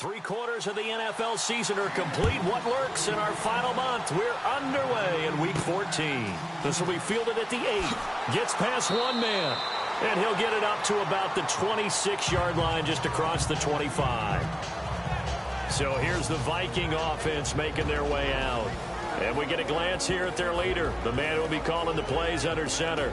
3/4 of the NFL season are complete. What lurks in our final month? We're underway in Week 14. This will be fielded at the 8. Gets past one man. And he'll get it up to about the 26-yard line just across the 25. So here's the Viking offense making their way out. And we get a glance here at their leader, the man who will be calling the plays under center.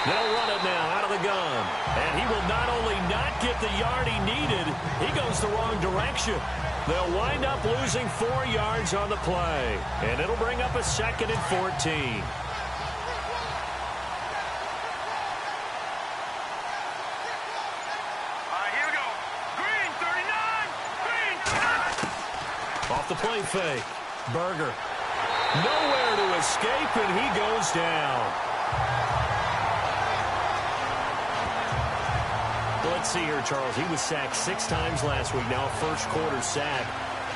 They'll run it now out of the gun. And he will not only not get the yard he needed, he goes the wrong direction. They'll wind up losing 4 yards on the play. And it'll bring up a 2nd and 14. Here we go. Green, 39. Green, 39. Off the play fake. Berger. Nowhere to escape, and he goes down. Let's see here, Charles. He was sacked 6 times last week. Now a first-quarter sack.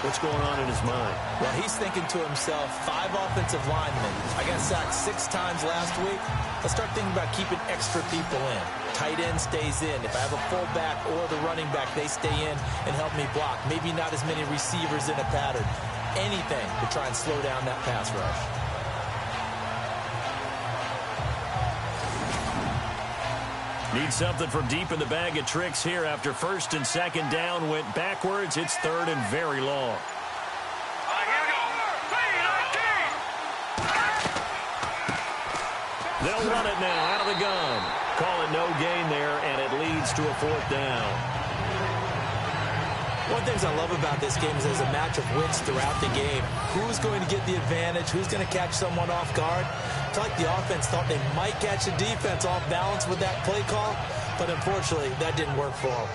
What's going on in his mind? Well, he's thinking to himself, 5 offensive linemen. I got sacked 6 times last week. Let's start thinking about keeping extra people in. Tight end stays in. If I have a fullback or the running back, they stay in and help me block. Maybe not as many receivers in a pattern. Anything to try and slow down that pass rush. Need something from deep in the bag of tricks here after 1st and 2nd down went backwards. It's 3rd and very long. Here we go. They'll run it now out of the gun. Call it no gain there, and it leads to a 4th down. One of the things I love about this game is there's a match of wits throughout the game. Who's going to get the advantage? Who's going to catch someone off guard? I feel like the offense thought they might catch the defense off balance with that play call, but unfortunately, that didn't work for them.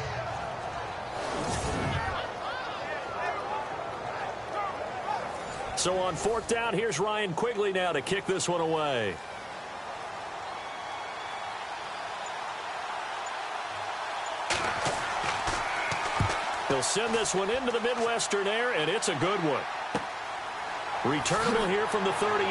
So on 4th down, here's Ryan Quigley now to kick this one away. He'll send this one into the Midwestern air, and it's a good one. Returnable here from the 38.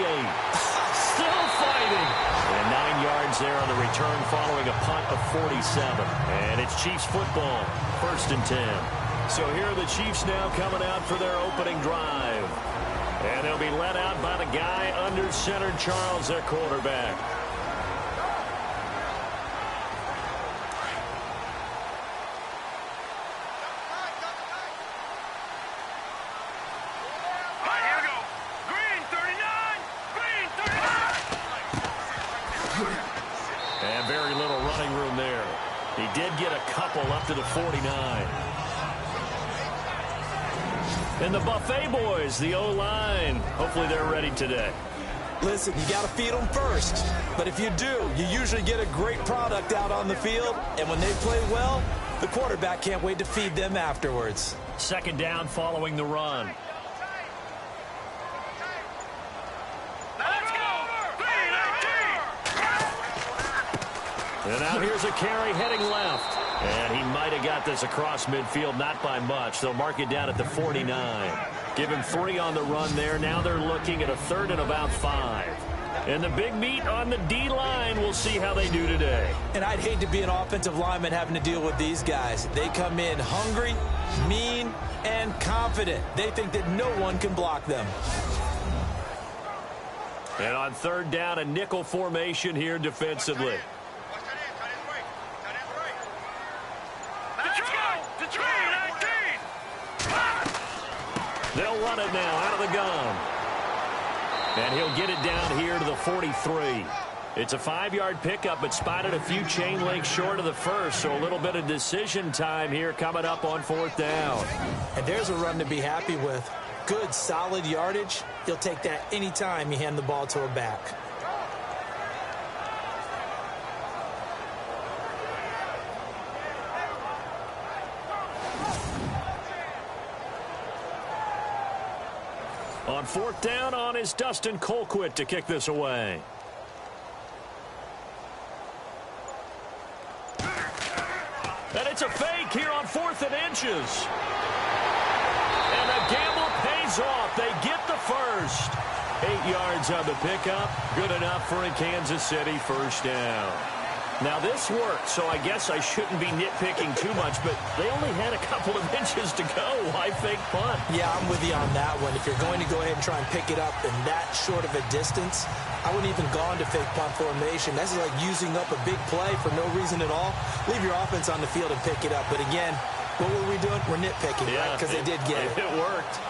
Still fighting. And 9 yards there on the return following a punt of 47. And it's Chiefs football, 1st and 10. So here are the Chiefs now coming out for their opening drive. And they'll be led out by the guy under center, Charles, their quarterback. And very little running room there. He did get a couple up to the 49. And the Buffet boys, the O-line, hopefully they're ready today. Listen, you got to feed them first. But if you do, you usually get a great product out on the field. And when they play well, the quarterback can't wait to feed them afterwards. 2nd down following the run. And now here's a carry heading left. And he might have got this across midfield, not by much. They'll mark it down at the 49. Give him 3 on the run there. Now they're looking at a 3rd and about 5. And the big meat on the D-line, we'll see how they do today. And I'd hate to be an offensive lineman having to deal with these guys. They come in hungry, mean, and confident. They think that no one can block them. And on 3rd down, a nickel formation here defensively. They'll run it now out of the gun. And he'll get it down here to the 43. It's a 5-yard pickup, but spotted a few chain links short of the 1st, so a little bit of decision time here coming up on 4th down. And there's a run to be happy with. Good, solid yardage. You'll take that anytime you hand the ball to a back. On 4th down on is Dustin Colquitt to kick this away. And it's a fake here on 4th and inches. And the gamble pays off. They get the first. 8 yards on the pickup. Good enough for a Kansas City first down. Now, this worked, so I guess I shouldn't be nitpicking too much, but they only had a couple of inches to go. Why fake punt? Yeah, I'm with you on that one. If you're going to go ahead and try and pick it up in that short of a distance, I wouldn't even gone to fake punt formation. That's like using up a big play for no reason at all. Leave your offense on the field and pick it up. But again, what were we doing? We're nitpicking, right? Because they did get it. It worked.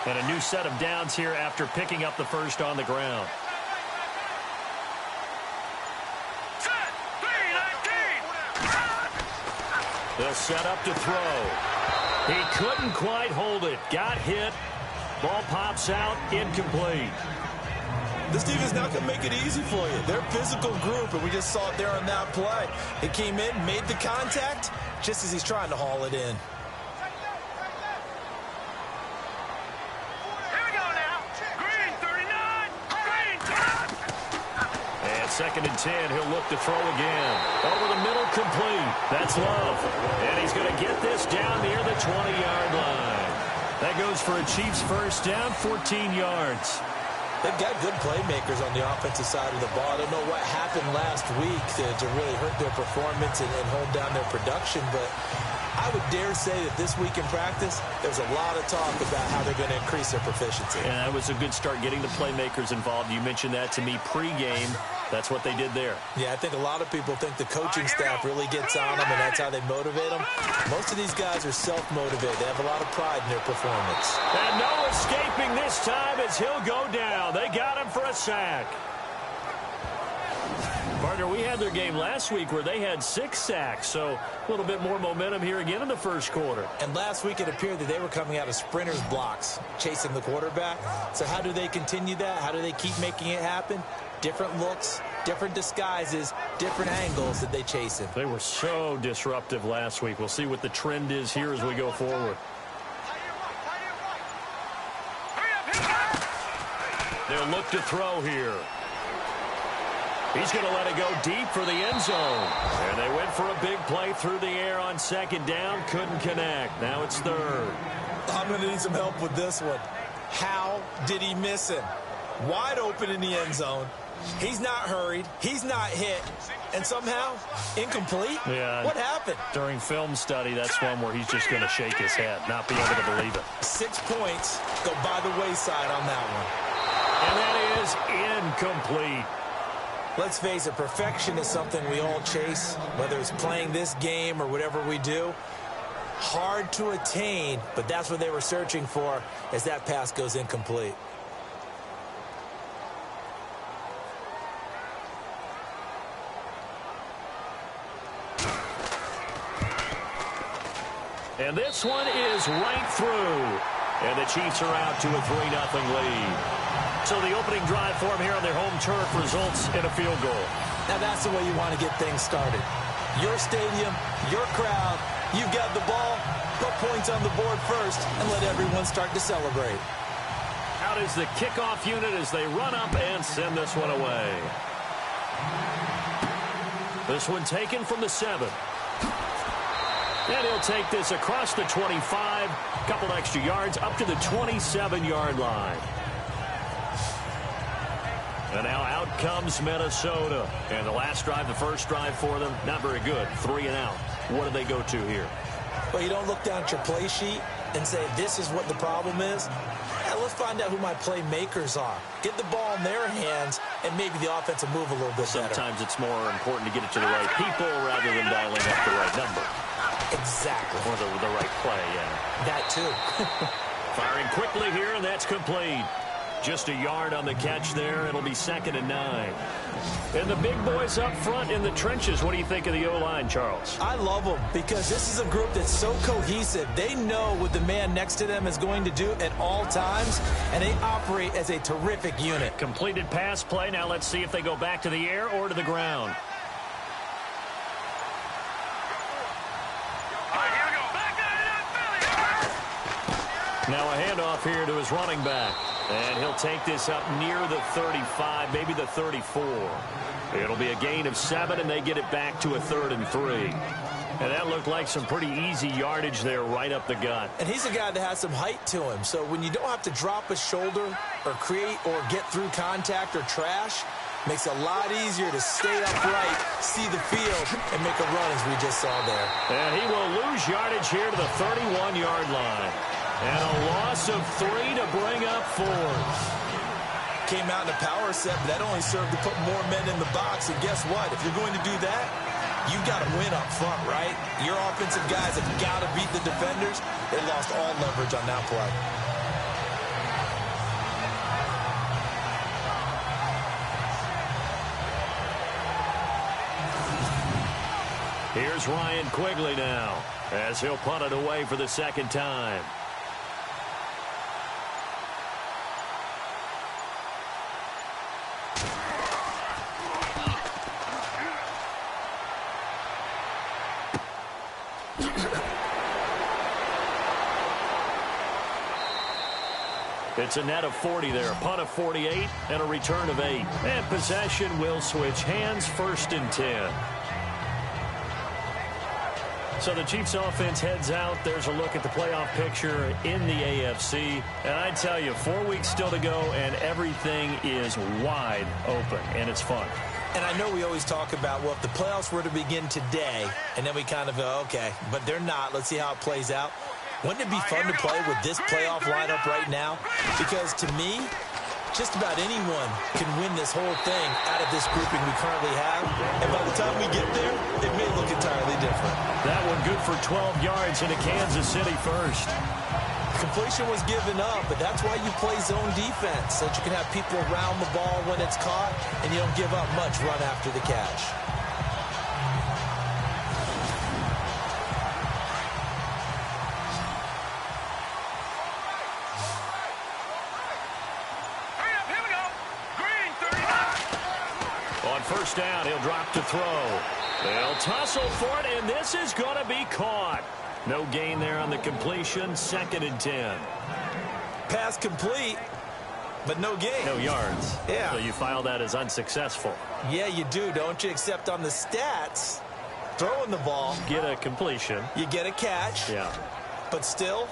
And a new set of downs here after picking up the first on the ground. They'll set up to throw. He couldn't quite hold it. Got hit. Ball pops out. Incomplete. This defense not going to make it easy for you. They're a physical group, and we just saw it there on that play. He came in, made the contact, just as he's trying to haul it in. Here we go now. Green, 39. Green, 10. And 2nd and 10. He'll look to throw again. Over the middle, complete. That's Love. And he's going to get this down near the 20-yard line. That goes for a Chiefs first down, 14 yards. They've got good playmakers on the offensive side of the ball. I don't know what happened last week to really hurt their performance and hold down their production, but I would dare say that this week in practice, there's a lot of talk about how they're going to increase their proficiency. Yeah, that was a good start getting the playmakers involved. You mentioned that to me pregame. That's what they did there. Yeah, I think a lot of people think the coaching staff really gets on them, and that's how they motivate them. Most of these guys are self-motivated. They have a lot of pride in their performance. And no escaping this time as he'll go down. They got him for a sack. Partner, we had their game last week where they had 6 sacks, so a little bit more momentum here again in the first quarter. And last week it appeared that they were coming out of sprinters blocks, chasing the quarterback. So how do they continue that? How do they keep making it happen? Different looks, different disguises, different angles that they chase him. They were so disruptive last week. We'll see what the trend is here as we go forward. They'll look to throw here. He's going to let it go deep for the end zone. And they went for a big play through the air on 2nd down. Couldn't connect. Now it's 3rd. I'm going to need some help with this one. How did he miss him? Wide open in the end zone. He's not hurried. He's not hit. And somehow, incomplete? Yeah. What happened? During film study, that's one where he's just going to shake his head, not be able to believe it. 6 points go by the wayside on that one. And that is incomplete. Let's face it, perfection is something we all chase, whether it's playing this game or whatever we do. Hard to attain, but that's what they were searching for as that pass goes incomplete. And this one is right through. And the Chiefs are out to a 3-0 lead. So the opening drive for them here on their home turf results in a field goal. Now that's the way you want to get things started. Your stadium, your crowd, you've got the ball, put points on the board first, and let everyone start to celebrate. Out is the kickoff unit as they run up and send this one away. This one taken from the 7. And he'll take this across the 25, couple extra yards, up to the 27-yard line. And now out comes Minnesota. And the last drive, the first drive for them, not very good. 3 and out. What do they go to here? Well, you don't look down at your play sheet and say, this is what the problem is. Yeah, let's find out who my playmakers are. Get the ball in their hands, and maybe the offense will move a little bit better. Sometimes it's more important to get it to the right people rather than dialing up the right number. Exactly. Or the right play, yeah. That too. Firing quickly here, and that's complete. Just a yard on the catch there. It'll be 2nd and 9. And the big boys up front in the trenches. What do you think of the O-line, Charles? I love them because this is a group that's so cohesive. They know what the man next to them is going to do at all times, and they operate as a terrific unit. Completed pass play. Now let's see if they go back to the air or to the ground. Now a handoff here to his running back. And he'll take this up near the 35, maybe the 34. It'll be a gain of 7, and they get it back to a 3rd and 3. And that looked like some pretty easy yardage there right up the gut. And he's a guy that has some height to him. So when you don't have to drop a shoulder or create or get through contact or trash, makes it a lot easier to stay upright, see the field, and make a run as we just saw there. And he will lose yardage here to the 31-yard line. And a loss of 3 to bring up 4th. Came out in a power set, but that only served to put more men in the box. And guess what? If you're going to do that, you've got to win up front, right? Your offensive guys have got to beat the defenders. They lost all leverage on that play. Here's Ryan Quigley now as he'll punt it away for the 2nd time. It's a net of 40 there, a punt of 48, and a return of 8. And possession will switch hands, 1st and 10. So the Chiefs offense heads out. There's a look at the playoff picture in the AFC. And I tell you, 4 weeks still to go, and everything is wide open, and it's fun. And I know we always talk about, well, if the playoffs were to begin today, and then we kind of go, okay, but they're not. Let's see how it plays out. Wouldn't it be fun to play with this playoff lineup right now? Because to me, just about anyone can win this whole thing out of this grouping we currently have. And by the time we get there, it may look entirely different. That one good for 12 yards into Kansas City first. Completion was given up, but that's why you play zone defense, so that you can have people around the ball when it's caught, and you don't give up much run after the catch. First down, he'll drop to throw. They'll tussle for it, and this is going to be caught. No gain there on the completion, 2nd and 10. Pass complete, but no gain. No yards. Yeah. So you file that as unsuccessful. Yeah, you do, don't you? Except on the stats, throwing the ball. Get a completion. You get a catch. Yeah. But still,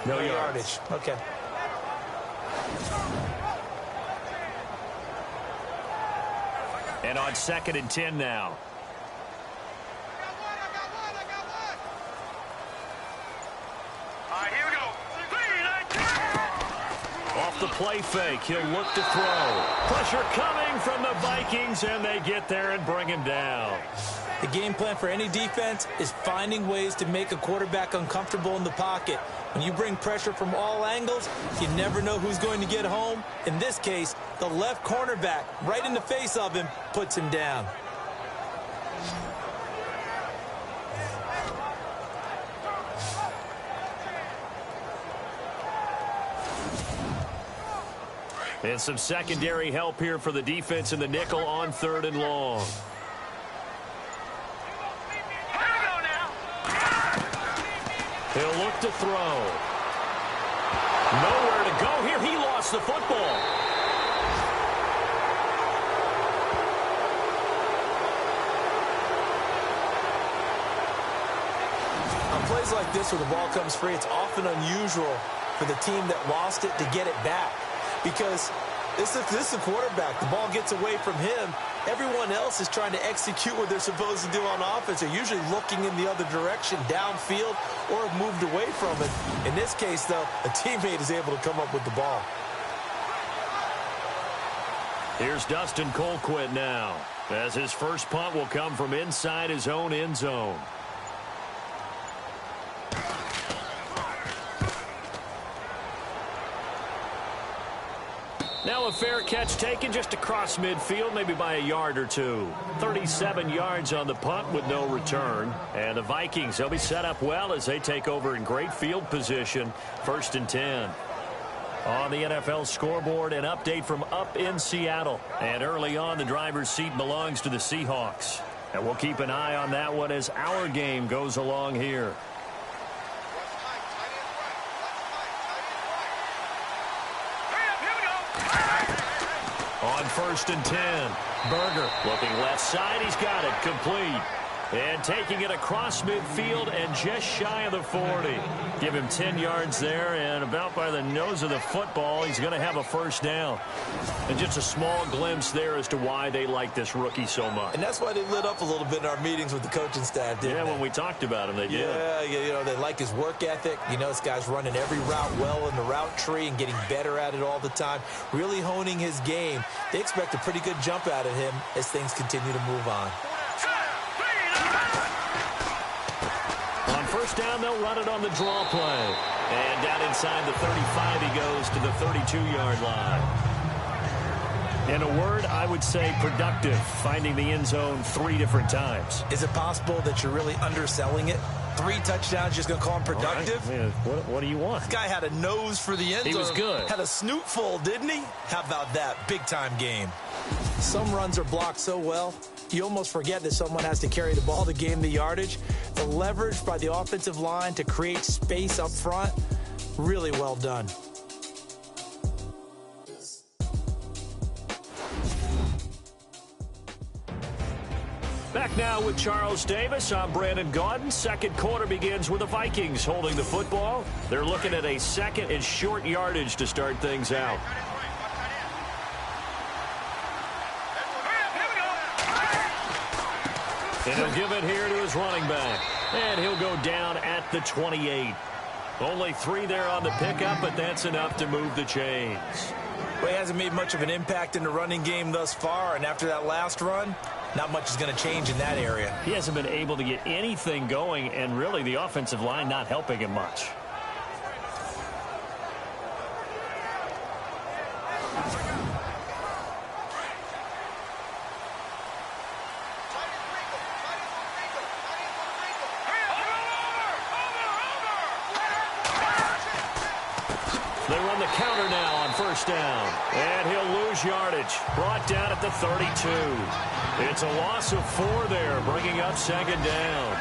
no yardage. Okay. And on 2nd and 10 now. All right, here we go. Off the play fake, he'll look to throw. Pressure coming from the Vikings, and they get there and bring him down. The game plan for any defense is finding ways to make a quarterback uncomfortable in the pocket. When you bring pressure from all angles, you never know who's going to get home. In this case, the left cornerback, right in the face of him, puts him down. And some secondary help here for the defense in the nickel on 3rd and long. He'll look to throw. Nowhere to go here. He lost the football. On plays like this where the ball comes free, it's often unusual for the team that lost it to get it back. Because this is a quarterback. The ball gets away from him. Everyone else is trying to execute what they're supposed to do on offense. They're usually looking in the other direction, downfield, or have moved away from it. In this case, though, a teammate is able to come up with the ball. Here's Dustin Colquitt now, as his first punt will come from inside his own end zone. Now a fair catch taken just across midfield, maybe by a yard or two. 37 yards on the punt with no return. And the Vikings, they'll be set up well as they take over in great field position. 1st and 10. On the NFL scoreboard, an update from up in Seattle. And early on, the driver's seat belongs to the Seahawks. And we'll keep an eye on that one as our game goes along here. Here we On 1st and 10, Berger looking left side. He's got it complete. And taking it across midfield and just shy of the 40. Give him 10 yards there, and about by the nose of the football, he's going to have a first down. And just a small glimpse there as to why they like this rookie so much. And that's why they lit up a little bit in our meetings with the coaching staff, didn't they? Yeah, when we talked about him, they did. Yeah, you know, they like his work ethic. You know, this guy's running every route well in the route tree and getting better at it all the time, really honing his game. They expect a pretty good jump out of him as things continue to move on. On first down, they'll run it on the draw play. And down inside the 35, he goes to the 32-yard line. In a word, I would say productive, finding the end zone 3 different times. Is it possible that you're really underselling it? 3 touchdowns, just going to call him productive? Right. What do you want? This guy had a nose for the end zone. He was good. Had a snoot full, didn't he? How about that? Big-time game. Some runs are blocked so well, you almost forget that someone has to carry the ball to gain the yardage. The leverage by the offensive line to create space up front, really well done. Back now with Charles Davis. I'm Brandon Gaudin. Second quarter begins with the Vikings holding the football. They're looking at a second and short yardage to start things out. And he'll give it here to his running back. And he'll go down at the 28. Only 3 there on the pickup, but that's enough to move the chains. Well, he hasn't made much of an impact in the running game thus far, and after that last run, not much is going to change in that area. He hasn't been able to get anything going, and really the offensive line not helping him much. They run the counter now on first down. And he'll lose yardage. Brought down at the 32. It's a loss of 4 there, bringing up second down.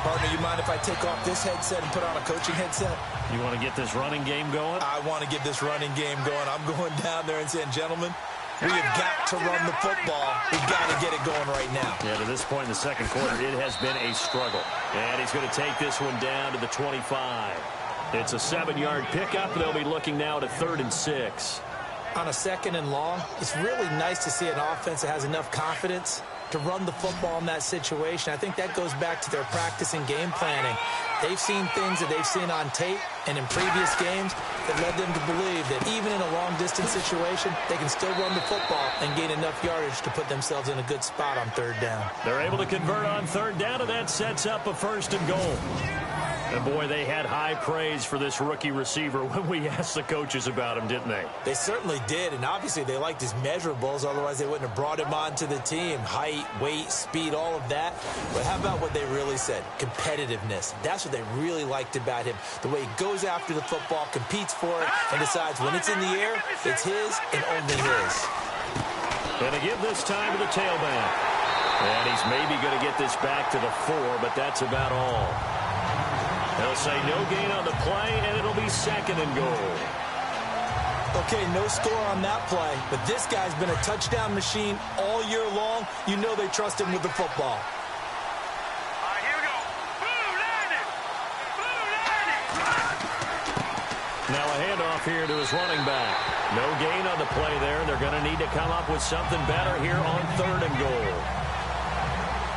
Partner, you mind if I take off this headset and put on a coaching headset? You want to get this running game going? I want to get this running game going. I'm going down there and saying, gentlemen, we have got to run the football. We've got to get it going right now. Yeah, to this point in the second quarter, it has been a struggle. And he's going to take this one down to the 25. It's a 7-yard pickup. They'll be looking now to 3rd and 6. On a 2nd and long, it's really nice to see an offense that has enough confidence to run the football in that situation. I think that goes back to their practice and game planning. They've seen things that they've seen on tape and in previous games that led them to believe that even in a long-distance situation, they can still run the football and gain enough yardage to put themselves in a good spot on 3rd down. They're able to convert on 3rd down, and that sets up a 1st and goal. And, boy, they had high praise for this rookie receiver when we asked the coaches about him, didn't they? They certainly did, and obviously they liked his measurables. Otherwise, they wouldn't have brought him onto the team. Height, weight, speed, all of that. But how about what they really said? Competitiveness. That's what they really liked about him. The way he goes after the football, competes for it, and decides when it's in the air, it's his and only his. And to give this time to the tailback. And he's maybe going to get this back to the 4, but that's about all. They'll say no gain on the play, and it'll be 2nd and goal. Okay, no score on that play, but this guy's been a touchdown machine all year long. You know they trust him with the football. All right, here we go. Blue landed. Blue landed. Now a handoff here to his running back. No gain on the play there. They're going to need to come up with something better here on 3rd and goal.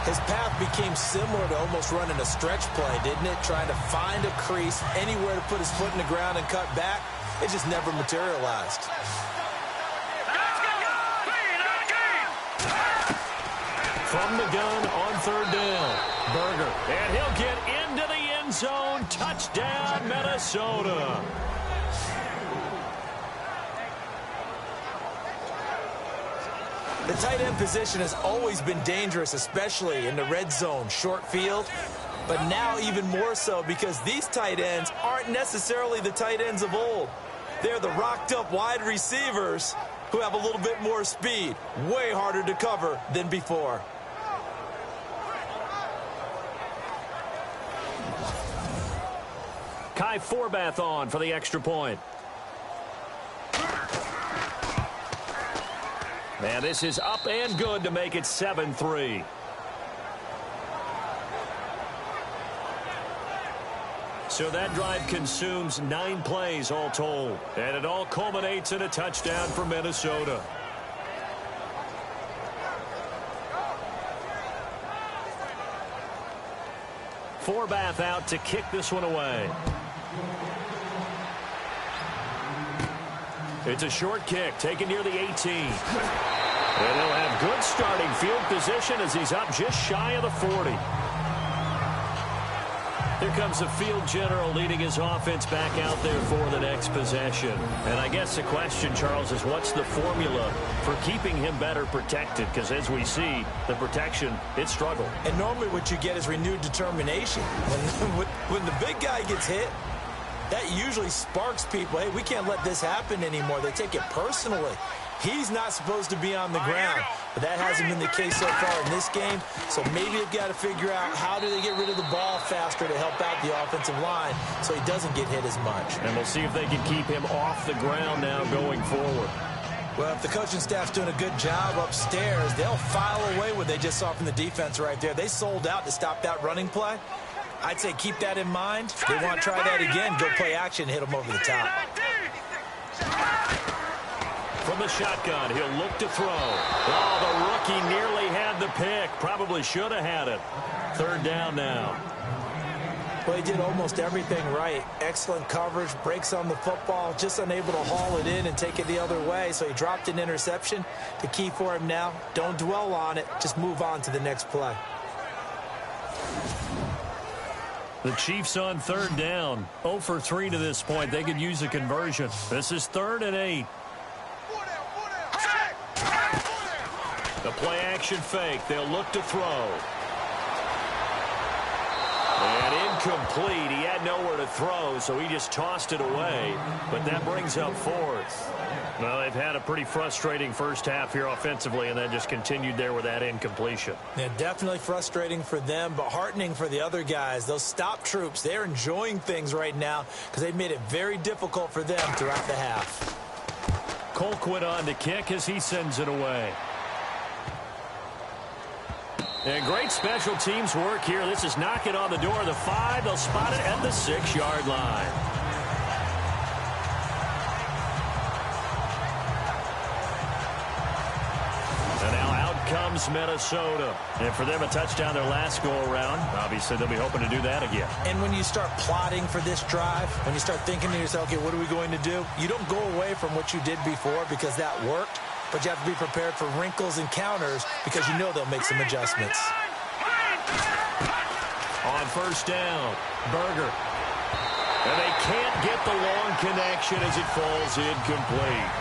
His path became similar to almost running a stretch play, didn't it? Trying to find a crease, anywhere to put his foot in the ground and cut back. It just never materialized. From the gun on 3rd down, Berger. And he'll get into the end zone. Touchdown, Minnesota. The tight end position has always been dangerous, especially in the red zone, short field. But now even more so because these tight ends aren't necessarily the tight ends of old. They're the rocked-up wide receivers who have a little bit more speed. Way harder to cover than before. Kai Forbath on for the extra point. And this is up and good to make it 7-3. So that drive consumes 9 plays all told. And it all culminates in a touchdown for Minnesota. Forbath out to kick this one away. It's a short kick taken near the 18. And he'll have good starting field position as he's up just shy of the 40. Here comes the field general leading his offense back out there for the next possession. And I guess the question, Charles, is what's the formula for keeping him better protected? Because as we see, the protection, it struggled. And normally what you get is renewed determination. When the big guy gets hit, that usually sparks people. Hey, we can't let this happen anymore. They take it personally. He's not supposed to be on the ground, but that hasn't been the case so far in this game. So maybe they've got to figure out how do they get rid of the ball faster to help out the offensive line so he doesn't get hit as much. And we'll see if they can keep him off the ground now going forward. Well, if the coaching staff's doing a good job upstairs, they'll file away what they just saw from the defense right there. They sold out to stop that running play. I'd say keep that in mind. If they want to try that again, go play action, hit them over the top. From the shotgun, he'll look to throw. Oh, the rookie nearly had the pick. Probably should have had it. 3rd down now. Well, he did almost everything right. Excellent coverage, breaks on the football, just unable to haul it in and take it the other way. So he dropped an interception. The key for him now, don't dwell on it. Just move on to the next play. The Chiefs on 3rd down. 0 for 3 to this point. They could use a conversion. This is 3rd and 8. The play-action fake. They'll look to throw. And incomplete. He had nowhere to throw, so he just tossed it away. But that brings up 4th. Well, they've had a pretty frustrating first half here offensively, and then just continued there with that incompletion. Yeah, definitely frustrating for them, but heartening for the other guys. Those stop troops, they're enjoying things right now because they've made it very difficult for them throughout the half. Colquitt on to kick as he sends it away. And great special teams work here. This is knocking on the door of the 5. They'll spot it at the 6-yard line. And now out comes Minnesota. And for them, a touchdown their last go-around. Obviously, they'll be hoping to do that again. And when you start plotting for this drive, when you start thinking to yourself, okay, what are we going to do? You don't go away from what you did before because that worked. But you have to be prepared for wrinkles and counters because you know they'll make some adjustments. On 1st down, Berger. And they can't get the long connection as it falls incomplete.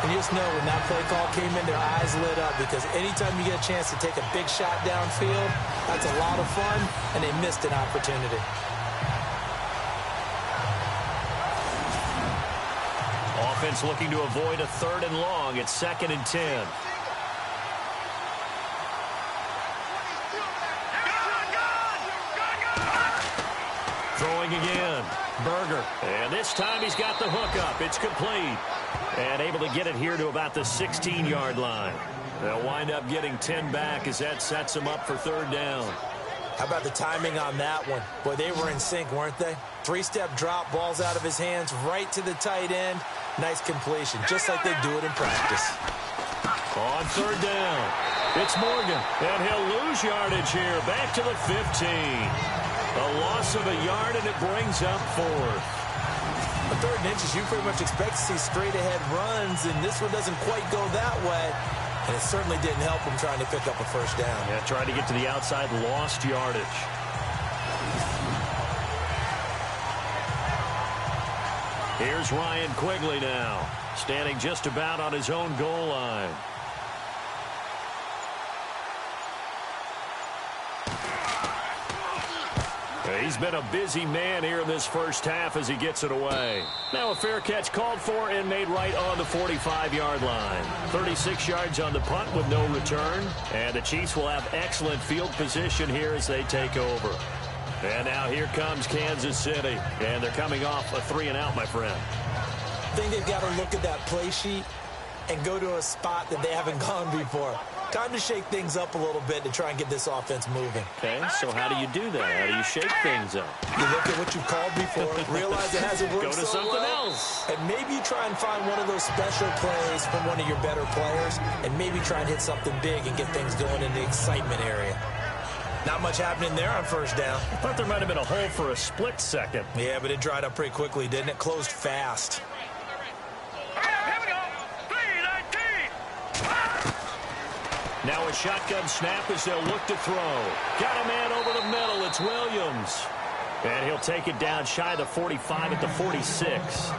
And you just know when that play call came in, their eyes lit up because anytime you get a chance to take a big shot downfield, that's a lot of fun, and they missed an opportunity. Offense looking to avoid a 3rd and long. It's 2nd and 10. Throwing again. Berger. And this time he's got the hook up. It's complete. And able to get it here to about the 16-yard line. They'll wind up getting 10 back as that sets them up for 3rd down. How about the timing on that one? Boy, they were in sync, weren't they? 3-step drop, balls out of his hands, right to the tight end. Nice completion, just like they do it in practice. On 3rd down, it's Morgan, and he'll lose yardage here, back to the 15. A loss of a yard, and it brings up 4th. On 3rd and inches, you pretty much expect to see straight-ahead runs, and this one doesn't quite go that way. And it certainly didn't help him trying to pick up a 1st down. Yeah, trying to get to the outside, lost yardage. Here's Ryan Quigley now, standing just about on his own goal line. He's been a busy man here in this first half as he gets it away. Now a fair catch called for and made right on the 45-yard line. 36 yards on the punt with no return. And the Chiefs will have excellent field position here as they take over. And now here comes Kansas City. And they're coming off a 3-and-out, my friend. I think they've got to look at that play sheet and go to a spot that they haven't gone before. Time to shake things up a little bit to try and get this offense moving. Okay, so how do you do that? How do you shake things up? You look at what you've called before, realize it hasn't worked Go to so something well, else. and maybe try and find one of those special plays from one of your better players, and maybe try and hit something big and get things going in the excitement area. Not much happening there on first down. I thought there might have been a hole for a split second. Yeah, but it dried up pretty quickly, didn't it? Closed fast. Here we go. 3-19. Now a shotgun snap as they'll look to throw. Got a man over the middle. It's Williams. And he'll take it down shy of the 45 at the 46.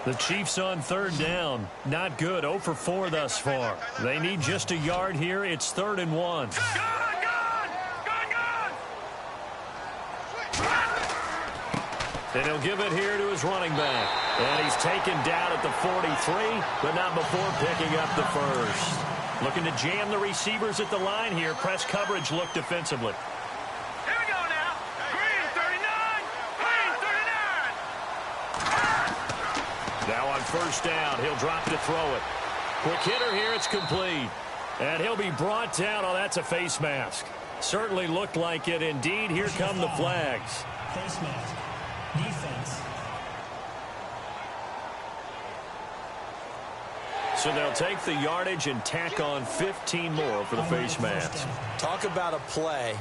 The Chiefs on third down. Not good. 0 for 4 thus far. They need just a yard here. It's 3rd and 1. And he'll give it here to his running back. And he's taken down at the 43, but not before picking up the first. Looking to jam the receivers at the line here. Press coverage look defensively. Here we go now. Green 39. Green 39. Now on first down, he'll drop to throw it. Quick hitter here, it's complete. And he'll be brought down. Oh, that's a face mask. Certainly looked like it. Indeed, here come the flags. Face mask. Defense. So they'll take the yardage and tack on 15 more for the face mask. Talk about a play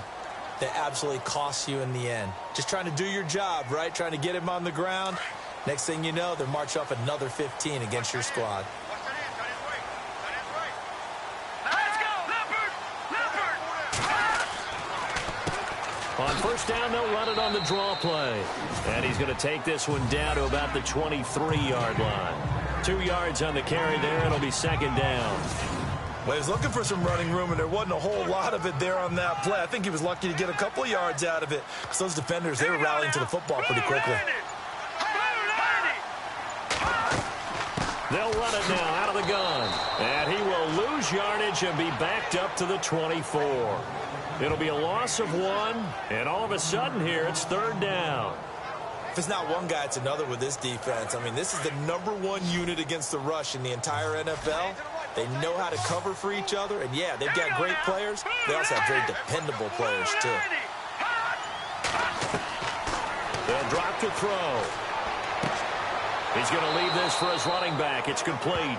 that absolutely costs you in the end. Just trying to do your job, right? Trying to get him on the ground. Next thing you know, they're march off another 15 against your squad. Let's go, Leopard! Leopard! On first down, they'll run it on the draw play. And he's going to take this one down to about the 23-yard line. 2 yards on the carry there. It'll be 2nd down. Well, he was looking for some running room, and there wasn't a whole lot of it there on that play. I think he was lucky to get a couple of yards out of it, because those defenders, they were rallying to the football pretty quickly. They'll run it now out of the gun. And he will lose yardage and be backed up to the 24. It'll be a loss of 1, and all of a sudden here, it's 3rd down. If it's not one guy, it's another with this defense. I mean, this is the #1 unit against the rush in the entire NFL. They know how to cover for each other, and yeah, they've got great players. They also have very dependable players, too. They'll drop to throw. He's going to leave this for his running back. It's complete.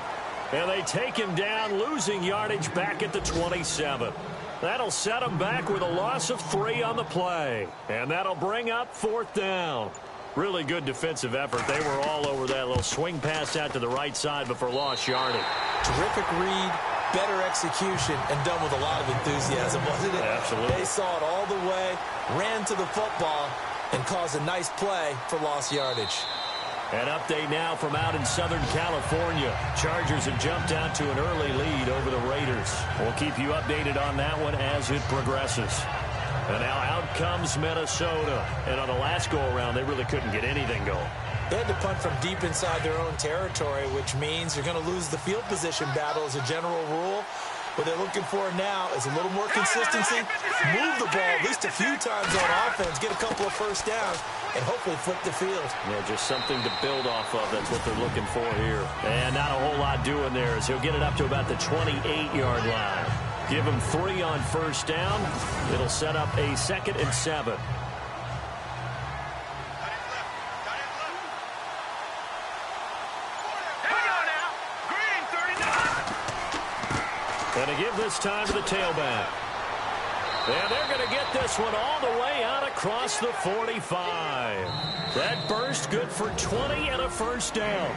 And they take him down, losing yardage back at the 27. That'll set him back with a loss of 3 on the play. And that'll bring up 4th down. Really good defensive effort. They were all over that little swing pass out to the right side before lost yardage. Terrific read, better execution, and done with a lot of enthusiasm, wasn't it? Absolutely. They saw it all the way, ran to the football, and caused a nice play for lost yardage. An update now from out in Southern California. Chargers have jumped out to an early lead over the Raiders. We'll keep you updated on that one as it progresses. And now out comes Minnesota. And on the last go-around, they really couldn't get anything going. They had to punt from deep inside their own territory, which means you're going to lose the field position battle as a general rule. What they're looking for now is a little more consistency, move the ball at least a few times on offense, get a couple of first downs, and hopefully flip the field. Yeah, just something to build off of. That's what they're looking for here. And not a whole lot doing there as he'll get it up to about the 28-yard line. Give him 3 on first down. It'll set up a 2nd and 7. And to give this time to the tailback. And they're going to get this one all the way out across the 45. That burst good for 20 and a first down.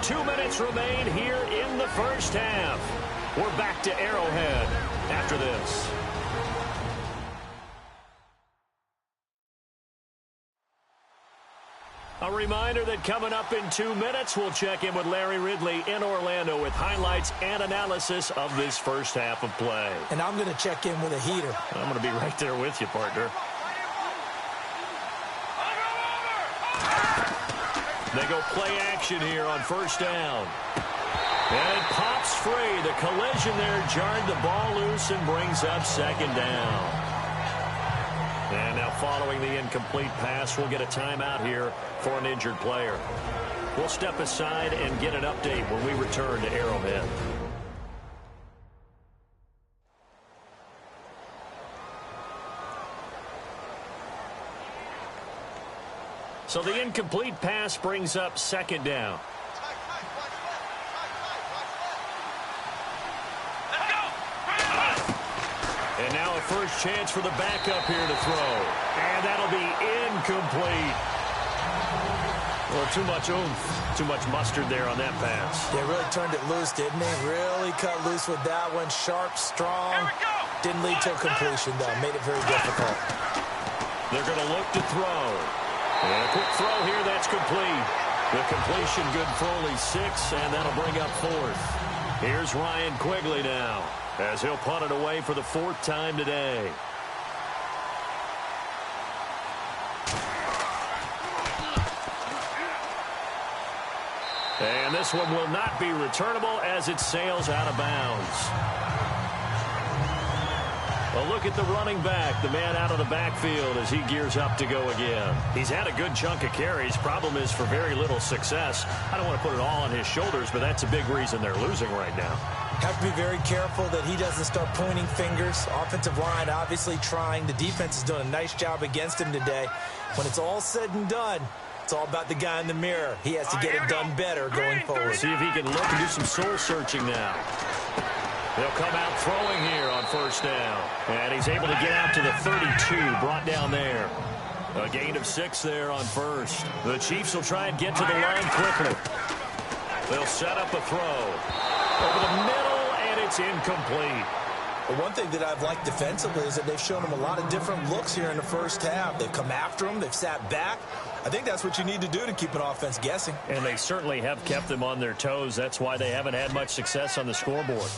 2 minutes remain here in the first half. We're back to Arrowhead after this. A reminder that coming up in 2 minutes, we'll check in with Larry Ridley in Orlando with highlights and analysis of this first half of play. And I'm going to check in with a heater. I'm going to be right there with you, partner. They They go play action here on first down. And it pops free. The collision there jarred the ball loose and brings up second down. And now following the incomplete pass, we'll get a timeout here for an injured player. We'll step aside and get an update when we return to Arrowhead. So the incomplete pass brings up second down. And now a first chance for the backup here to throw. And that'll be incomplete. Well, too much oomph, too much mustard there on that pass. They really turned it loose, didn't they? Really cut loose with that one. Sharp, strong. Didn't lead to a completion, though. Made it very difficult. They're going to look to throw. And a quick throw here, that's complete. The completion good for only 6, and that'll bring up fourth. Here's Ryan Quigley now, as he'll punt it away for the 4th time today. And this one will not be returnable as it sails out of bounds. A look at the running back, the man out of the backfield as he gears up to go again. He's had a good chunk of carries. Problem is for very little success. I don't want to put it all on his shoulders, but that's a big reason they're losing right now. Have to be very careful that he doesn't start pointing fingers. Offensive line obviously trying. The defense is doing a nice job against him today. When it's all said and done, it's all about the guy in the mirror. He has to get it done better going forward. See if he can look and do some soul searching now. They'll come out throwing here on first down. And he's able to get out to the 32, brought down there. A gain of 6 there on first. The Chiefs will try and get to the line quickly. They'll set up a throw. Over the middle, and it's incomplete. But one thing that I've liked defensively is that they've shown him a lot of different looks here in the first half. They've come after him. They've sat back. I think that's what you need to do to keep an offense guessing. And they certainly have kept them on their toes. That's why they haven't had much success on the scoreboard.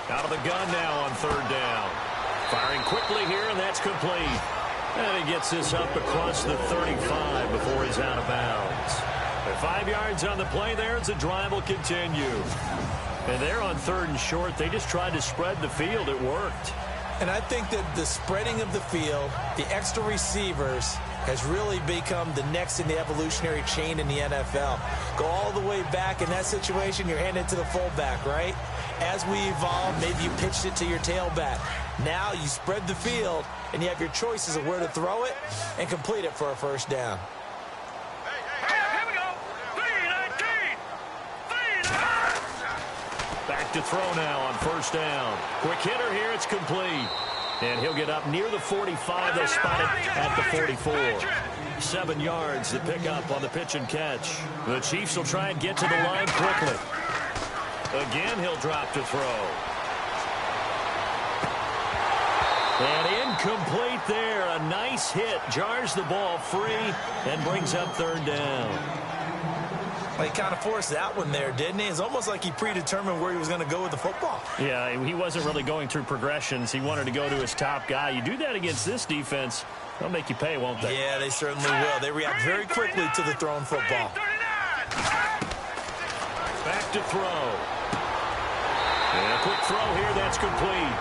Out of the gun now on third down. Firing quickly here, and that's complete. And he gets this up across the 35 before he's out of bounds. 5 yards on the play there as the drive will continue. And they're on 3rd and short. They just tried to spread the field. It worked. And I think that the spreading of the field, the extra receivers, has really become the next in the evolutionary chain in the NFL. Go all the way back in that situation, you're handing it to the fullback, right? As we evolve, maybe you pitched it to your tailback. Now you spread the field, and you have your choices of where to throw it and complete it for a first down. Back to throw now on first down. Quick hitter here, it's complete. And he'll get up near the 45. They'll spot it at the 44. 7 yards to pick up on the pitch and catch. The Chiefs will try and get to the line quickly. Again, he'll drop to throw. And incomplete there. A nice hit. Jars the ball free and brings up 3rd down. Well, he kind of forced that one there, didn't he? It's almost like he predetermined where he was going to go with the football. Yeah, he wasn't really going through progressions. He wanted to go to his top guy. You do that against this defense, they'll make you pay, won't they? Yeah, they certainly will. They react very quickly to the thrown football. Back to throw. And a quick throw here, that's complete.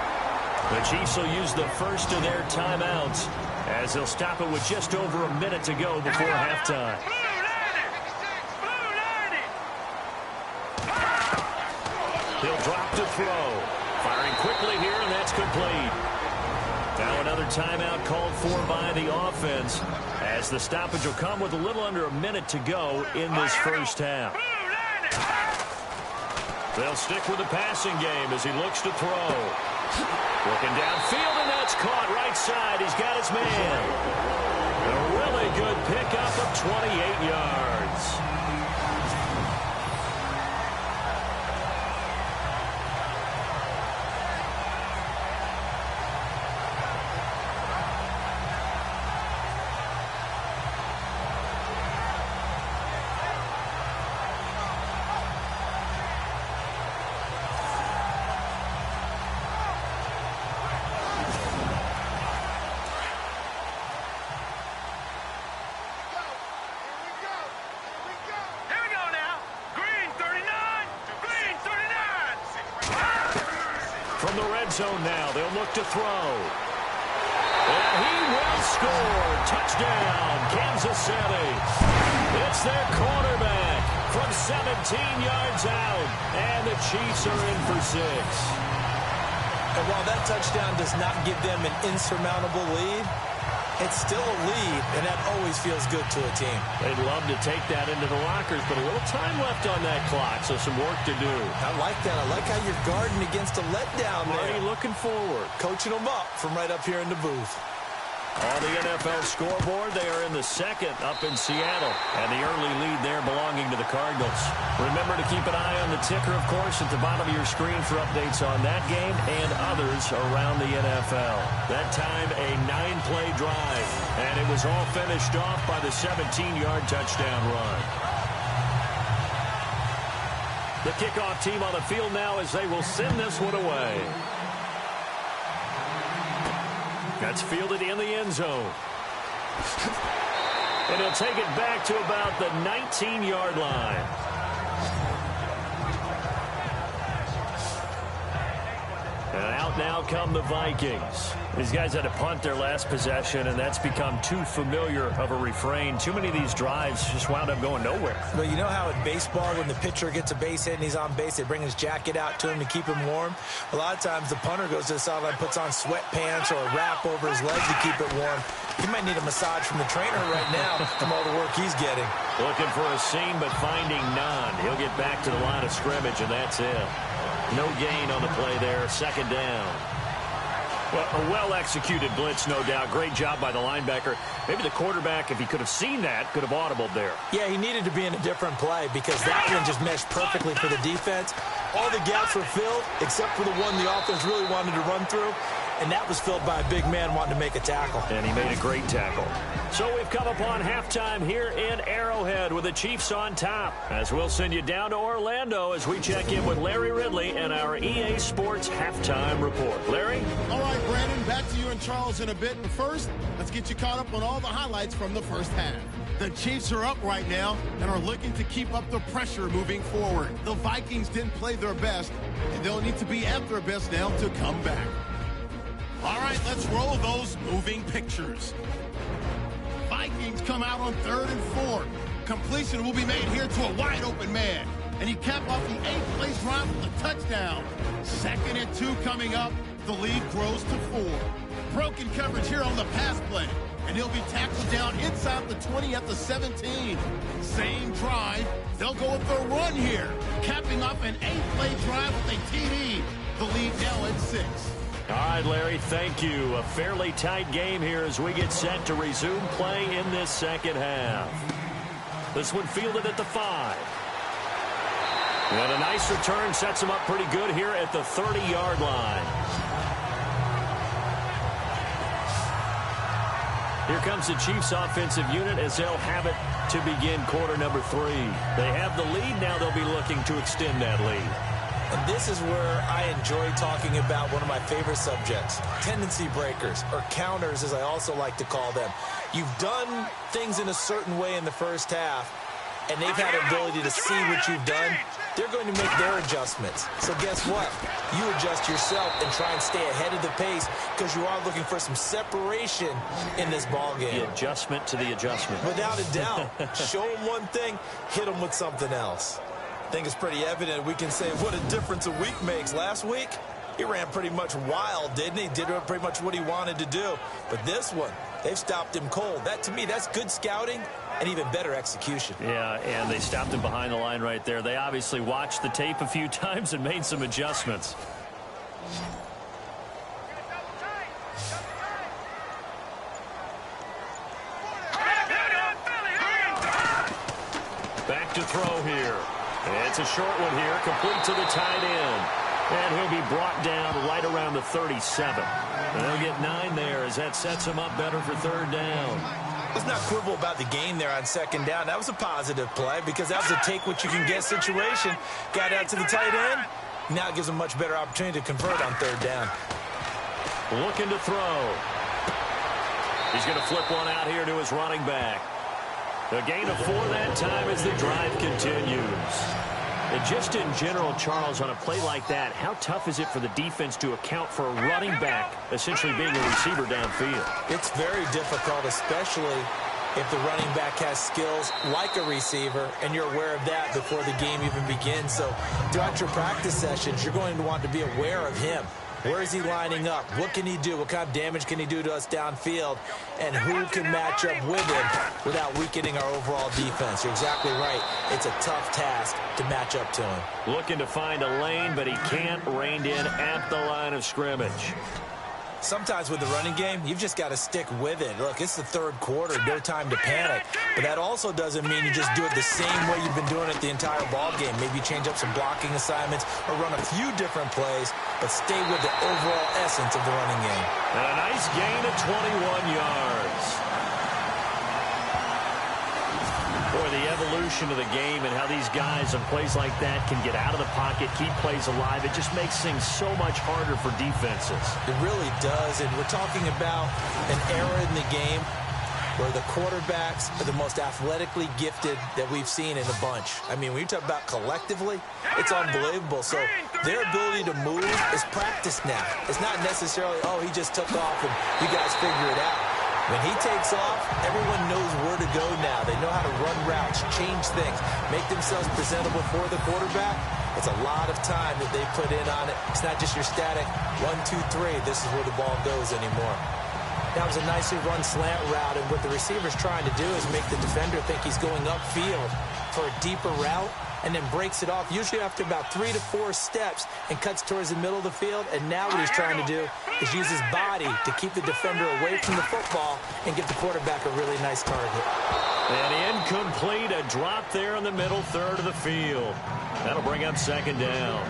The Chiefs will use the first of their timeouts as they'll stop it with just over a minute to go before halftime. He'll drop to throw. Firing quickly here, and that's complete. Now another timeout called for by the offense as the stoppage will come with a little under a minute to go in this first half. They'll stick with the passing game as he looks to throw. Looking downfield, and that's caught right side. He's got his man. A really good pickup of 28 yards. the red zone now. They'll look to throw. And he will score. Touchdown, Kansas City. It's their quarterback from 17 yards out. And the Chiefs are in for 6. And while that touchdown does not give them an insurmountable lead, it's still a lead, and that always feels good to a team. They'd love to take that into the lockers, but a little time left on that clock, so some work to do. I like that. I like how you're guarding against a letdown there. Already looking forward. Coaching them up from right up here in the booth. On the NFL scoreboard, they are in the second up in Seattle, and the early lead there belonging to the Cardinals. Remember to keep an eye on the ticker, of course, at the bottom of your screen for updates on that game and others around the NFL. That time, a 9-play drive, and it was all finished off by the 17-yard touchdown run. The kickoff team on the field now as they will send this one away. That's fielded in the end zone. And he'll take it back to about the 19-yard line. And out now come the Vikings. These guys had to punt their last possession, and that's become too familiar of a refrain. Too many of these drives just wound up going nowhere. Well, you know how in baseball, when the pitcher gets a base hit and he's on base, they bring his jacket out to him to keep him warm? A lot of times the punter goes to the sideline, puts on sweatpants or a wrap over his legs to keep it warm. He might need a massage from the trainer right now from all the work he's getting. Looking for a seam, but finding none. He'll get back to the line of scrimmage, and that's it. No gain on the play there. Second down. Well, a well-executed blitz, no doubt. Great job by the linebacker. Maybe the quarterback, if he could have seen that, could have audibled there. Yeah, he needed to be in a different play because that one just meshed perfectly for the defense. All the gaps were filled except for the one the offense really wanted to run through, and that was filled by a big man wanting to make a tackle. And he made a great tackle. So we've come upon halftime here in Arrowhead with the Chiefs on top. As we'll send you down to Orlando as we check in with Larry Ridley and our EA Sports Halftime Report. Larry? All right, Brandon, back to you and Charles in a bit. But first, let's get you caught up on all the highlights from the first half. The Chiefs are up right now and are looking to keep up the pressure moving forward. The Vikings didn't play their best, and they'll need to be at their best now to come back. All right, let's roll those moving pictures. Vikings come out on 3rd and 4. Completion will be made here to a wide-open man. And he capped off the 8th-play drive with a touchdown. 2nd and 2 coming up. The lead grows to 4. Broken coverage here on the pass play. And he'll be tackled down inside the 20 at the 17. Same drive. They'll go with their run here. Capping off an 8th-play drive with a TD. The lead now at 6. All right, Larry, thank you. A fairly tight game here as we get set to resume play in this second half. This one fielded at the 5. And a nice return sets him up pretty good here at the 30-yard line. Here comes the Chiefs offensive unit as they'll have it to begin quarter number 3. They have the lead. Now they'll be looking to extend that lead. And this is where I enjoy talking about one of my favorite subjects, tendency breakers, or counters as I also like to call them. You've done things in a certain way in the first half, and they've had an ability to see what you've done. They're going to make their adjustments. So guess what? You adjust yourself and try and stay ahead of the pace because you are looking for some separation in this ballgame. The adjustment to the adjustment. Without a doubt. Show them one thing, hit them with something else. I think it's pretty evident we can say what a difference a week makes. Last week, he ran pretty much wild, didn't he? Did pretty much what he wanted to do. But this one, they've stopped him cold. That, to me, that's good scouting and even better execution. Yeah, and they stopped him behind the line right there. They obviously watched the tape a few times and made some adjustments. Back to throw here. It's a short one here, complete to the tight end. And he'll be brought down right around the 37. And they'll get 9 there as that sets him up better for 3rd down. Let's not quibble about the gain there on 2nd down. That was a positive play because that was a take-what-you-can-get situation. Got out to the tight end. Now it gives him a much better opportunity to convert on 3rd down. Looking to throw. He's going to flip one out here to his running back. A gain of 4 that time as the drive continues. And just in general, Charles, on a play like that, how tough is it for the defense to account for a running back essentially being a receiver downfield? It's very difficult, especially if the running back has skills like a receiver, and you're aware of that before the game even begins. So throughout your practice sessions, you're going to want to be aware of him. Where is he lining up? What can he do? What kind of damage can he do to us downfield? And who can match up with him without weakening our overall defense? You're exactly right. It's a tough task to match up to him. Looking to find a lane, but he can't rein in at the line of scrimmage. Sometimes with the running game, you've just got to stick with it. Look, it's the third quarter, no time to panic. But that also doesn't mean you just do it the same way you've been doing it the entire ball game. Maybe change up some blocking assignments or run a few different plays, but stay with the overall essence of the running game. And a nice gain of 21 yards. Boy, the evolution of the game and how these guys on plays like that can get out of the pocket, keep plays alive, it just makes things so much harder for defenses. It really does, and we're talking about an era in the game where the quarterbacks are the most athletically gifted that we've seen in a bunch. I mean, when you talk about collectively, it's unbelievable. So their ability to move is practiced now. It's not necessarily, oh, he just took off and you guys figure it out. When he takes off, everyone knows where to go now. They know how to run routes, change things, make themselves presentable for the quarterback. It's a lot of time that they put in on it. It's not just your static 1, 2, 3. This is where the ball goes anymore. That was a nicely run slant route, and what the receiver's trying to do is make the defender think he's going upfield for a deeper route, and then breaks it off, usually after about 3 to 4 steps, and cuts towards the middle of the field. And now what he's trying to do is use his body to keep the defender away from the football and give the quarterback a really nice target. And incomplete, a drop there in the middle third of the field. That'll bring up second down.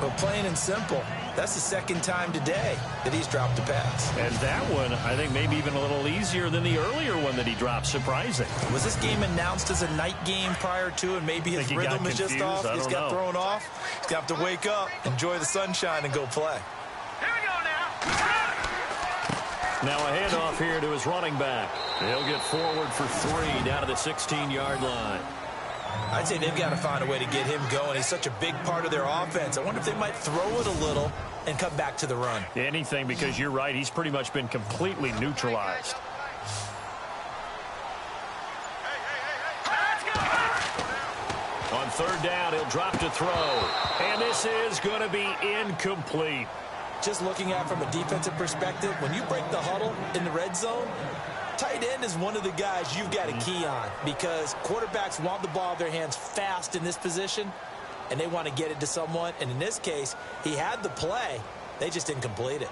But plain and simple, that's the second time today that he's dropped a pass. And that one, I think, maybe even a little easier than the earlier one that he dropped. Surprising. Was this game announced as a night game prior to, and maybe his rhythm is just off? He's got thrown off. He's got to wake up, enjoy the sunshine, and go play. Here we go now. Now a handoff here to his running back. He'll get forward for 3 down to the 16-yard line. I'd say they've got to find a way to get him going. He's such a big part of their offense. I wonder if they might throw it a little and come back to the run. Anything, because you're right. He's pretty much been completely neutralized. On third down, he'll drop to throw. And this is going to be incomplete. Just looking at it from a defensive perspective, when you break the huddle in the red zone, tight end is one of the guys you've got to key on, because quarterbacks want the ball in their hands fast in this position, and they want to get it to someone. And in this case, he had the play. They just didn't complete it.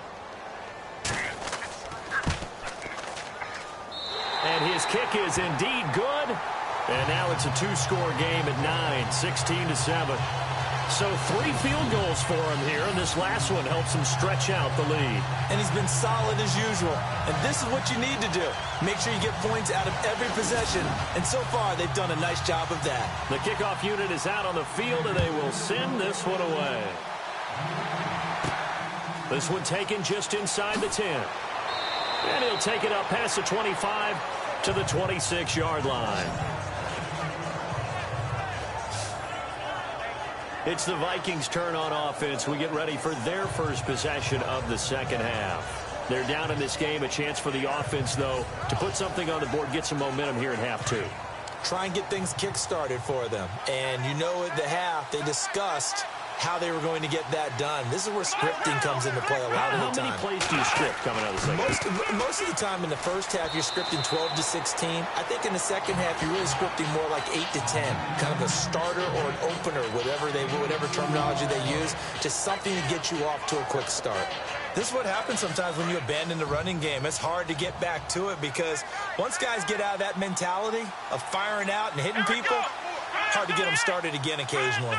And his kick is indeed good. And now it's a 2-score game at 9, 16-7. So 3 field goals for him here, and this last one helps him stretch out the lead. And he's been solid as usual. And this is what you need to do. Make sure you get points out of every possession. And so far, they've done a nice job of that. The kickoff unit is out on the field, and they will send this one away. This one taken just inside the 10. And he'll take it up past the 25 to the 26-yard line. It's the Vikings' turn on offense. We get ready for their first possession of the second half. They're down in this game. A chance for the offense, though, to put something on the board, get some momentum here in half 2. Try and get things kick-started for them. And you know at the half, they discussed how they were going to get that done. This is where scripting comes into play a lot of the time. How many plays do you script coming out of the second? Most of the time in the first half, you're scripting 12 to 16. I think in the second half, you're really scripting more like 8 to 10. Kind of a starter or an opener, whatever terminology they use, just something to get you off to a quick start. This is what happens sometimes when you abandon the running game. It's hard to get back to it, because once guys get out of that mentality of firing out and hitting people, hard to get them started again occasionally.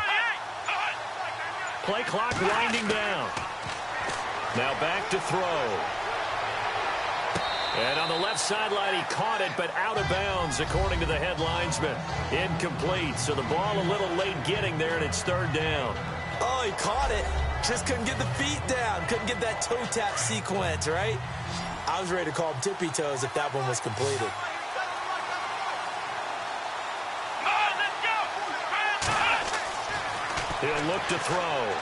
Play clock winding down. Now back to throw. And on the left sideline, he caught it, but out of bounds, according to the head linesman. Incomplete, so the ball a little late getting there, and it's third down. Oh, he caught it. Just couldn't get the feet down. Couldn't get that toe tap sequence, right? I was ready to call him tippy toes if that one was completed. He'll look to throw.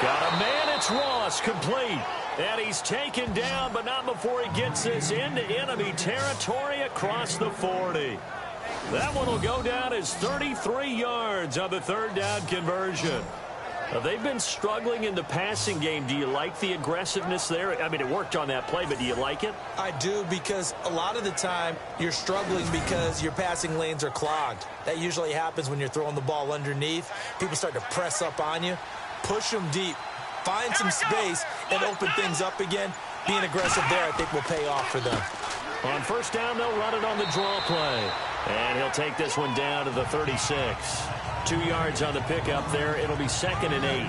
Got a man, it's Ross, complete. And he's taken down, but not before he gets this into enemy territory across the 40. That one will go down as 33 yards on the third down conversion. They've been struggling in the passing game. Do you like the aggressiveness there? I mean, it worked on that play, but do you like it? I do, because a lot of the time you're struggling because your passing lanes are clogged. That usually happens when you're throwing the ball underneath. People start to press up on you. Push them deep. Find some space and open things up again. Being aggressive there, I think, will pay off for them. On first down, they'll run it on the draw play. And he'll take this one down to the 36. 2 yards on the pickup there. It'll be 2nd and 8.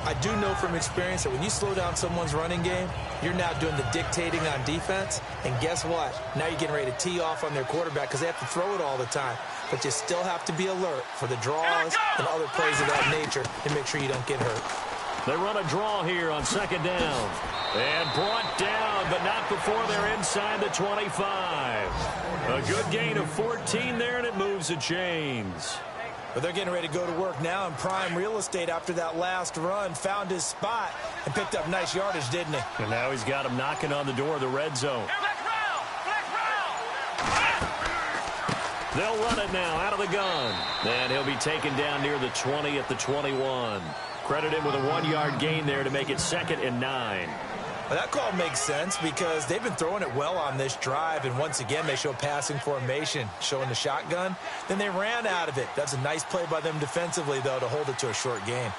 I do know from experience that when you slow down someone's running game, you're now doing the dictating on defense. And guess what? Now you're getting ready to tee off on their quarterback because they have to throw it all the time. But you still have to be alert for the draws and other plays of that nature and make sure you don't get hurt. They run a draw here on 2nd down. And brought down, but not before they're inside the 25. A good gain of 14 there, and it moves the chains. But they're getting ready to go to work now in prime real estate after that last run. Found his spot and picked up nice yardage, didn't he? And now he's got him knocking on the door of the red zone. They'll run it now out of the gun. And he'll be taken down near the 20 at the 21. Credit him with a 1-yard gain there to make it 2nd and 9. Well, that call makes sense because they've been throwing it well on this drive, and once again they show passing formation, showing the shotgun. Then they ran out of it. That's a nice play by them defensively, though, to hold it to a short gain.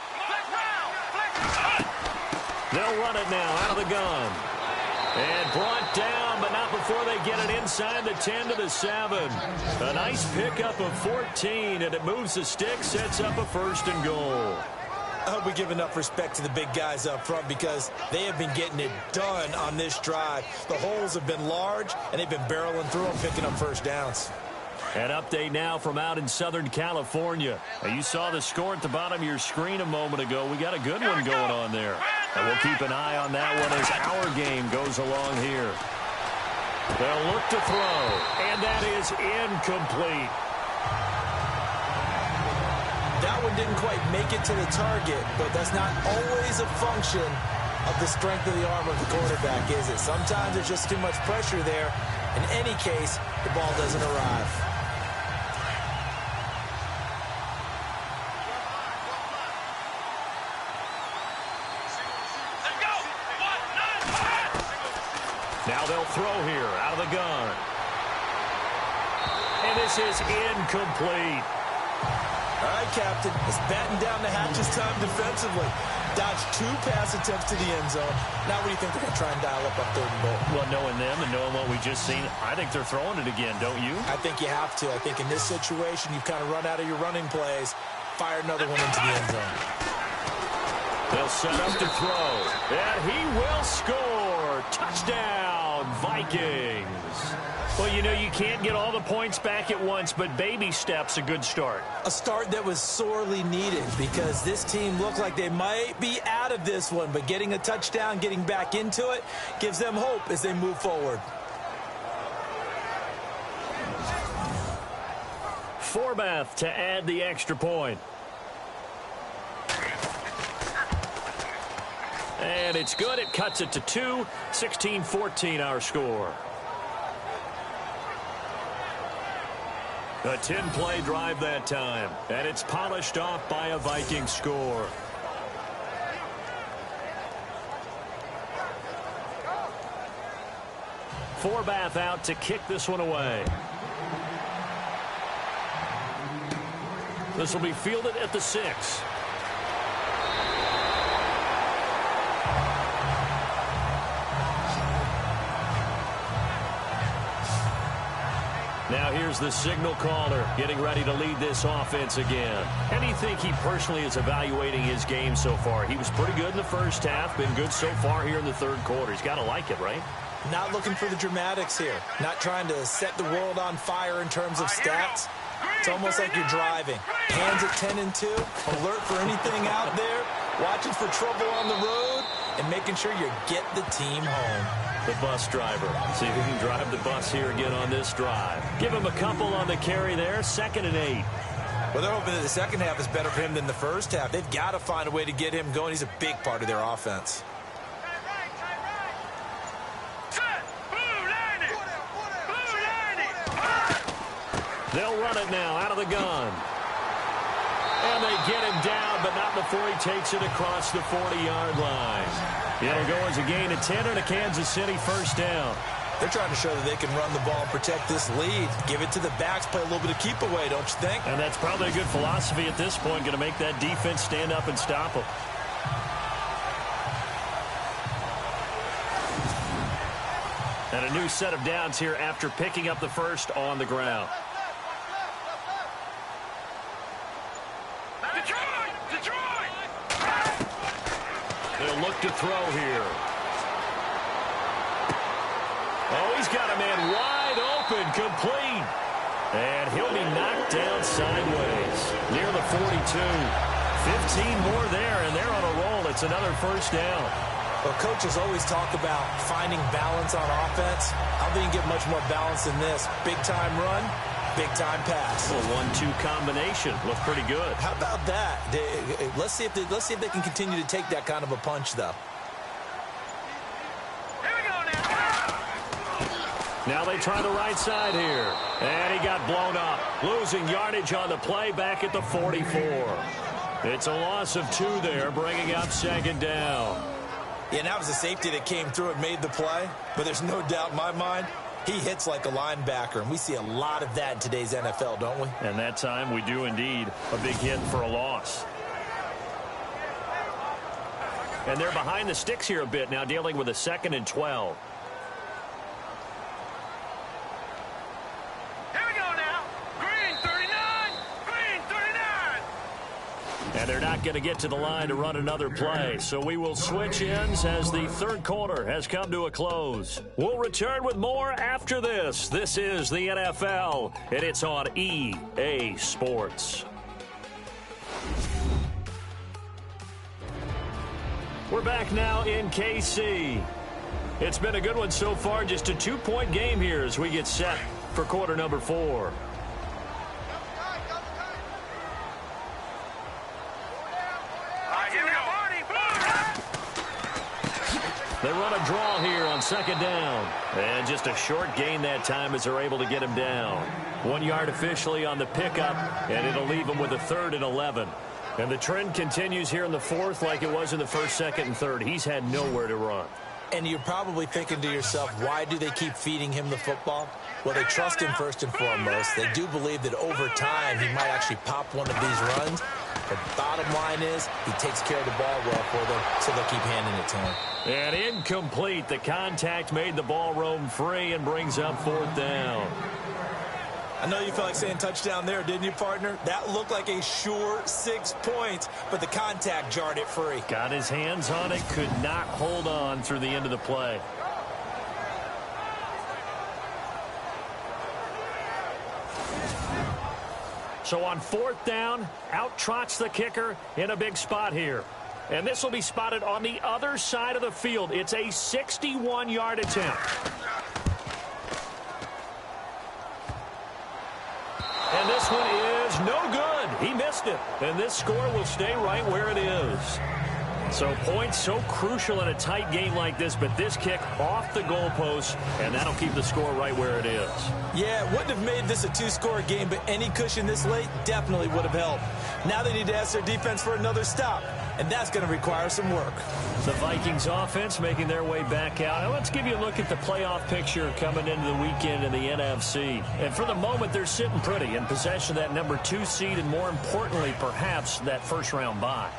They'll run it now out of the gun. And brought down, but not before they get it inside the 10 to the 7. A nice pickup of 14, and it moves the stick, sets up a 1st and goal. I hope we give enough respect to the big guys up front because they have been getting it done on this drive. The holes have been large, and they've been barreling through them, picking up first downs. An update now from out in Southern California. You saw the score at the bottom of your screen a moment ago. We got a good one going on there. And we'll keep an eye on that one as our game goes along here. They'll look to throw, and that is incomplete. That one didn't quite make it to the target, but that's not always a function of the strength of the arm of the quarterback, is it? Sometimes there's just too much pressure there. In any case, the ball doesn't arrive. Now they'll throw here out of the gun. And this is incomplete. All right, Captain, it's batten down the hatches time defensively. Dodged 2 pass attempts to the end zone. Now what do you think they're going to try and dial up on 3rd and goal? Well, knowing them and knowing what we just seen, I think they're throwing it again, don't you? I think you have to. I think in this situation, you've kind of run out of your running plays. Fire another one into the end zone. They'll set up to throw. And he will score. Touchdown, Vikings. Well, you know, you can't get all the points back at once, but baby steps a good start. A start that was sorely needed because this team looked like they might be out of this one, but getting a touchdown, getting back into it, gives them hope as they move forward. Forbath to add the extra point. And it's good. It cuts it to 2. 16-14 our score. A 10-play drive that time, and it's polished off by a Viking score. Forbath out to kick this one away. This will be fielded at the 6. Now here's the signal caller getting ready to lead this offense again. How do you think he personally is evaluating his game so far? He was pretty good in the first half, been good so far here in the 3rd quarter. He's got to like it, right? Not looking for the dramatics here. Not trying to set the world on fire in terms of stats. It's almost like you're driving. Hands at 10 and 2, alert for anything out there, watching for trouble on the road, and making sure you get the team home. The bus driver. See if he can drive the bus here again on this drive. Give him a couple on the carry there. 2nd and 8. Well, they're hoping that the second half is better for him than the first half. They've got to find a way to get him going. He's a big part of their offense. They'll run it now out of the gun. And they get him down, but not before he takes it across the 40-yard line. It'll go as a gain of 10 and a Kansas City first down. They're trying to show that they can run the ball and protect this lead. Give it to the backs, play a little bit of keep away, don't you think? And that's probably a good philosophy at this point, going to make that defense stand up and stop them. And a new set of downs here after picking up the first on the ground. They'll look to throw here. Oh, he's got a man wide open, complete. And he'll be knocked down sideways near the 42. 15 more there, and they're on a roll. It's another first down. Well, coaches always talk about finding balance on offense. I don't think you get much more balance than this. Big-time run, big-time pass. A 1-2 combination. Looks pretty good. How about that? Let's see if they can continue to take that kind of a punch, though. Now they try the right side here. And he got blown up. Losing yardage on the play back at the 44. It's a loss of 2 there, bringing up second down. Yeah, and that was a safety that came through and made the play. But there's no doubt in my mind, he hits like a linebacker. And we see a lot of that in today's NFL, don't we? And that time we do indeed. A big hit for a loss. And they're behind the sticks here a bit now, dealing with a 2nd and 12. And they're not going to get to the line to run another play. So we will switch ends as the third quarter has come to a close. We'll return with more after this. This is the NFL, and it's on EA Sports. We're back now in KC. It's been a good one so far. Just a 2-point game here as we get set for quarter number 4. They run a draw here on second down. And just a short gain that time as they're able to get him down. 1 yard officially on the pickup, and it'll leave him with a 3rd and 11. And the trend continues here in the 4th like it was in the 1st, 2nd, and 3rd. He's had nowhere to run. And you're probably thinking to yourself, why do they keep feeding him the football? Well, they trust him first and foremost. They do believe that over time he might actually pop one of these runs. The bottom line is he takes care of the ball well for them, so they'll keep handing it to him. And incomplete. The contact made the ball roam free and brings up 4th down. I know you felt like saying touchdown there, didn't you, partner? That looked like a sure 6 points, but the contact jarred it free. Got his hands on it, could not hold on through the end of the play. So on 4th down, out trots the kicker in a big spot here. And this will be spotted on the other side of the field. It's a 61-yard attempt. And this one is no good. He missed it. And this score will stay right where it is. So points so crucial in a tight game like this, but this kick off the goalpost, and that'll keep the score right where it is. Yeah, it wouldn't have made this a 2-score game, but any cushion this late definitely would have helped. Now they need to ask their defense for another stop, and that's going to require some work. The Vikings offense making their way back out. Now let's give you a look at the playoff picture coming into the weekend in the NFC. And for the moment, they're sitting pretty in possession of that number 2 seed, and more importantly, perhaps that first-round bye.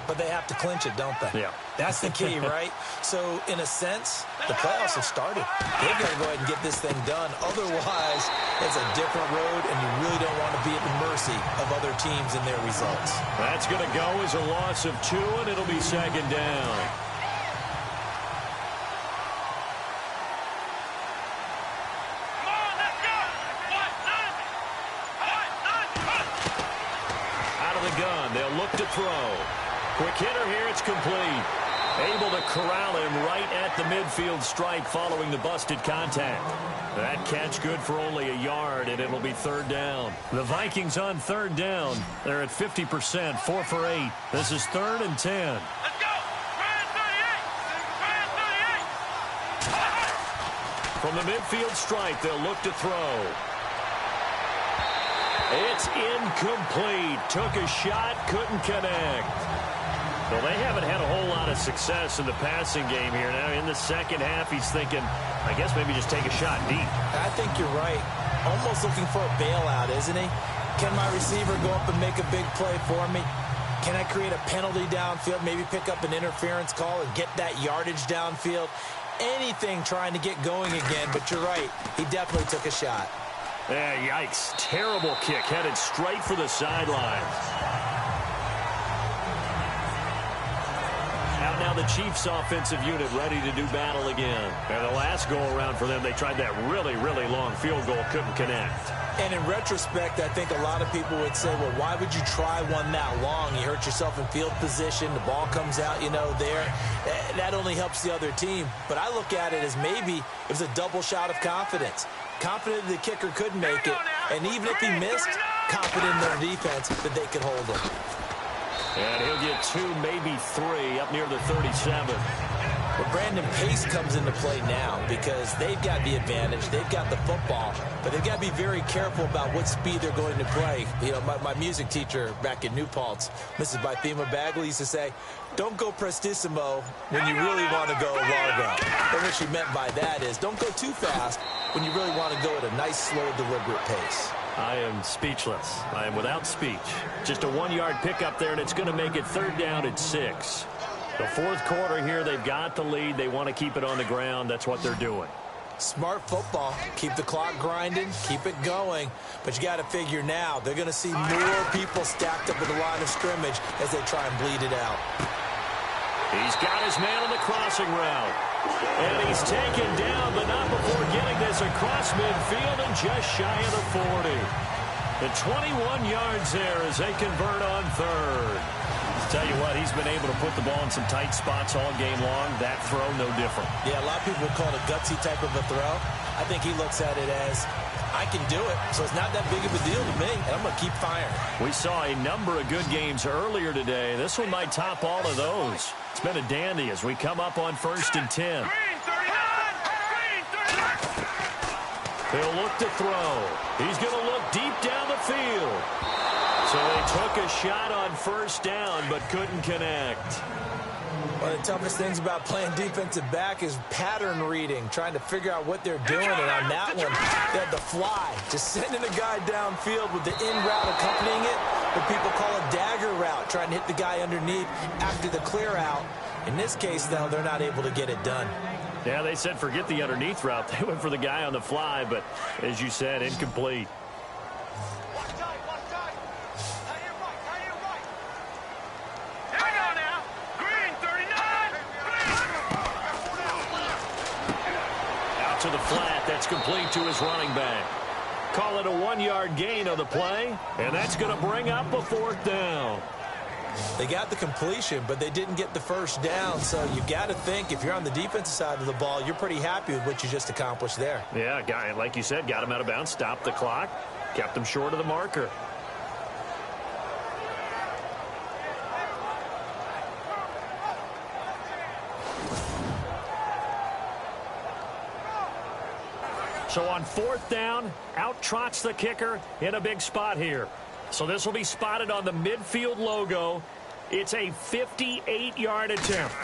But they have to clinch it, don't they? Yeah. That's the key, right? So, in a sense, the playoffs have started. They've got to go ahead and get this thing done. Otherwise, it's a different road, and you really don't want to be at the mercy of other teams and their results. That's going to go as a loss of 2, and it'll be second down. Out of the gun, they'll look to throw. Quick hitter here, it's complete. Able to corral him right at the midfield stripe following the busted contact. That catch good for only a yard, and it'll be third down. The Vikings on third down. They're at 50%, 4 for 8. This is 3rd and 10. Let's go! Grand 38! Grand 38! From the midfield stripe, they'll look to throw. It's incomplete. Took a shot, couldn't connect. Well, they haven't had a whole lot of success in the passing game here. Now, in the second half, he's thinking, I guess maybe just take a shot deep. I think you're right. Almost looking for a bailout, isn't he? Can my receiver go up and make a big play for me? Can I create a penalty downfield, maybe pick up an interference call and get that yardage downfield? Anything trying to get going again, but you're right. He definitely took a shot. Yeah, yikes. Terrible kick, headed straight for the sideline. Out now the Chiefs offensive unit ready to do battle again. And the last go-around for them, they tried that really, really long field goal, couldn't connect. And in retrospect, I think a lot of people would say, well, why would you try one that long? You hurt yourself in field position. The ball comes out, there. That only helps the other team. But I look at it as maybe it was a double shot of confidence. Confident the kicker could make it. And even if he missed, confident in their defense that they could hold him. And he'll get 2, maybe 3 up near the 37. But Brandon, pace comes into play now because they've got the advantage. They've got the football, but they've got to be very careful about what speed they're going to play. My music teacher back in New Paltz, Mrs. Bythema Bagley, used to say, don't go prestissimo when you really want to go largo. And what she meant by that is don't go too fast when you really want to go at a nice, slow, deliberate pace. I am speechless. I am without speech. Just a 1-yard pickup there, and it's going to make it 3rd down at 6. The 4th quarter here, they've got the lead. They want to keep it on the ground. That's what they're doing. Smart football. Keep the clock grinding. Keep it going. But you got to figure now they're going to see more people stacked up at the line of scrimmage as they try and bleed it out. He's got his man on the crossing route. And he's taken down, but not before getting this across midfield and just shy of the 40. The 21 yards there as they convert on 3rd. Tell you what, he's been able to put the ball in some tight spots all game long. That throw, no different. Yeah, a lot of people call it a gutsy type of a throw. I think he looks at it as, I can do it, so it's not that big of a deal to me, and I'm going to keep firing. We saw a number of good games earlier today. This one might top all of those. It's been a dandy as we come up on 1st and 10. Green 39! Green 39! He'll look to throw. He's going to look deep down the field. So they took a shot on 1st down, but couldn't connect. One of the toughest things about playing defensive back is pattern reading, trying to figure out what they're doing. And on that one, they had the fly, just sending a guy downfield with the in route accompanying it, what people call a dagger route, trying to hit the guy underneath after the clear out. In this case, though, they're not able to get it done. Yeah, they said forget the underneath route. They went for the guy on the fly, but as you said, incomplete. To the flat, that's complete to his running back. Call it a 1-yard gain on the play, and that's going to bring up a 4th down. They got the completion, but they didn't get the 1st down, so you got to think if you're on the defensive side of the ball, you're pretty happy with what you just accomplished there. Yeah, guy, like you said, got him out of bounds, stopped the clock, kept him short of the marker. So on 4th down, out trots the kicker in a big spot here. So this will be spotted on the midfield logo. It's a 58-yard attempt.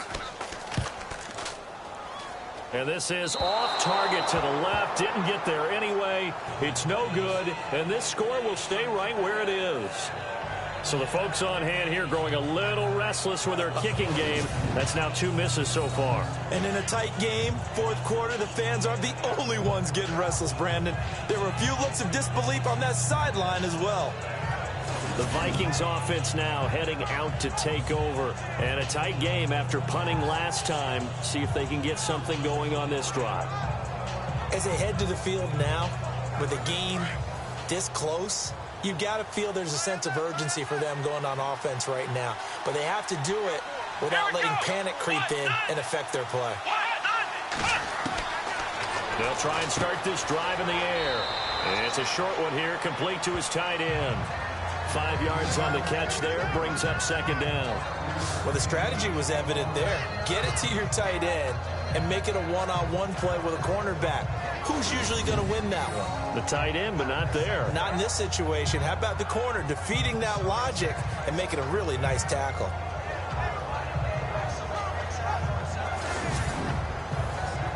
And this is off target to the left. Didn't get there anyway. It's no good. And this score will stay right where it is. So the folks on hand here growing a little restless with their kicking game. That's now 2 misses so far. And in a tight game, 4th quarter, the fans aren't the only ones getting restless, Brandon. There were a few looks of disbelief on that sideline as well. The Vikings offense now heading out to take over. And a tight game after punting last time. See if they can get something going on this drive. As they head to the field now, with a game this close, you've got to feel there's a sense of urgency for them going on offense right now. But they have to do it without letting panic creep in and affect their play. They'll try and start this drive in the air. And it's a short one here, complete to his tight end. 5 yards on the catch there, brings up second down. Well, the strategy was evident there. Get it to your tight end and make it a one-on-one play with a cornerback. Who's usually going to win that one? The tight end, but not there. Not in this situation. How about the corner defeating that logic and making a really nice tackle?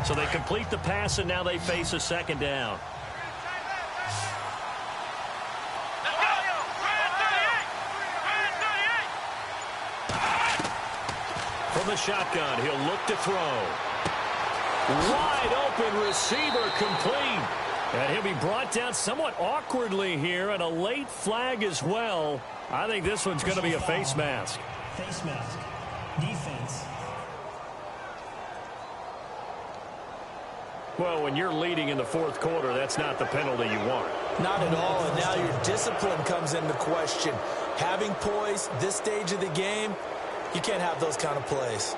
So they complete the pass, and now they face a second down. From the shotgun, he'll look to throw. Wide open receiver, complete. And he'll be brought down somewhat awkwardly here, and a late flag as well. I think this one's going to be a face mask. Face mask. Defense. Well, when you're leading in the fourth quarter, that's not the penalty you want. Not at all, and now your discipline comes into question. Having poise this stage of the game, you can't have those kind of plays.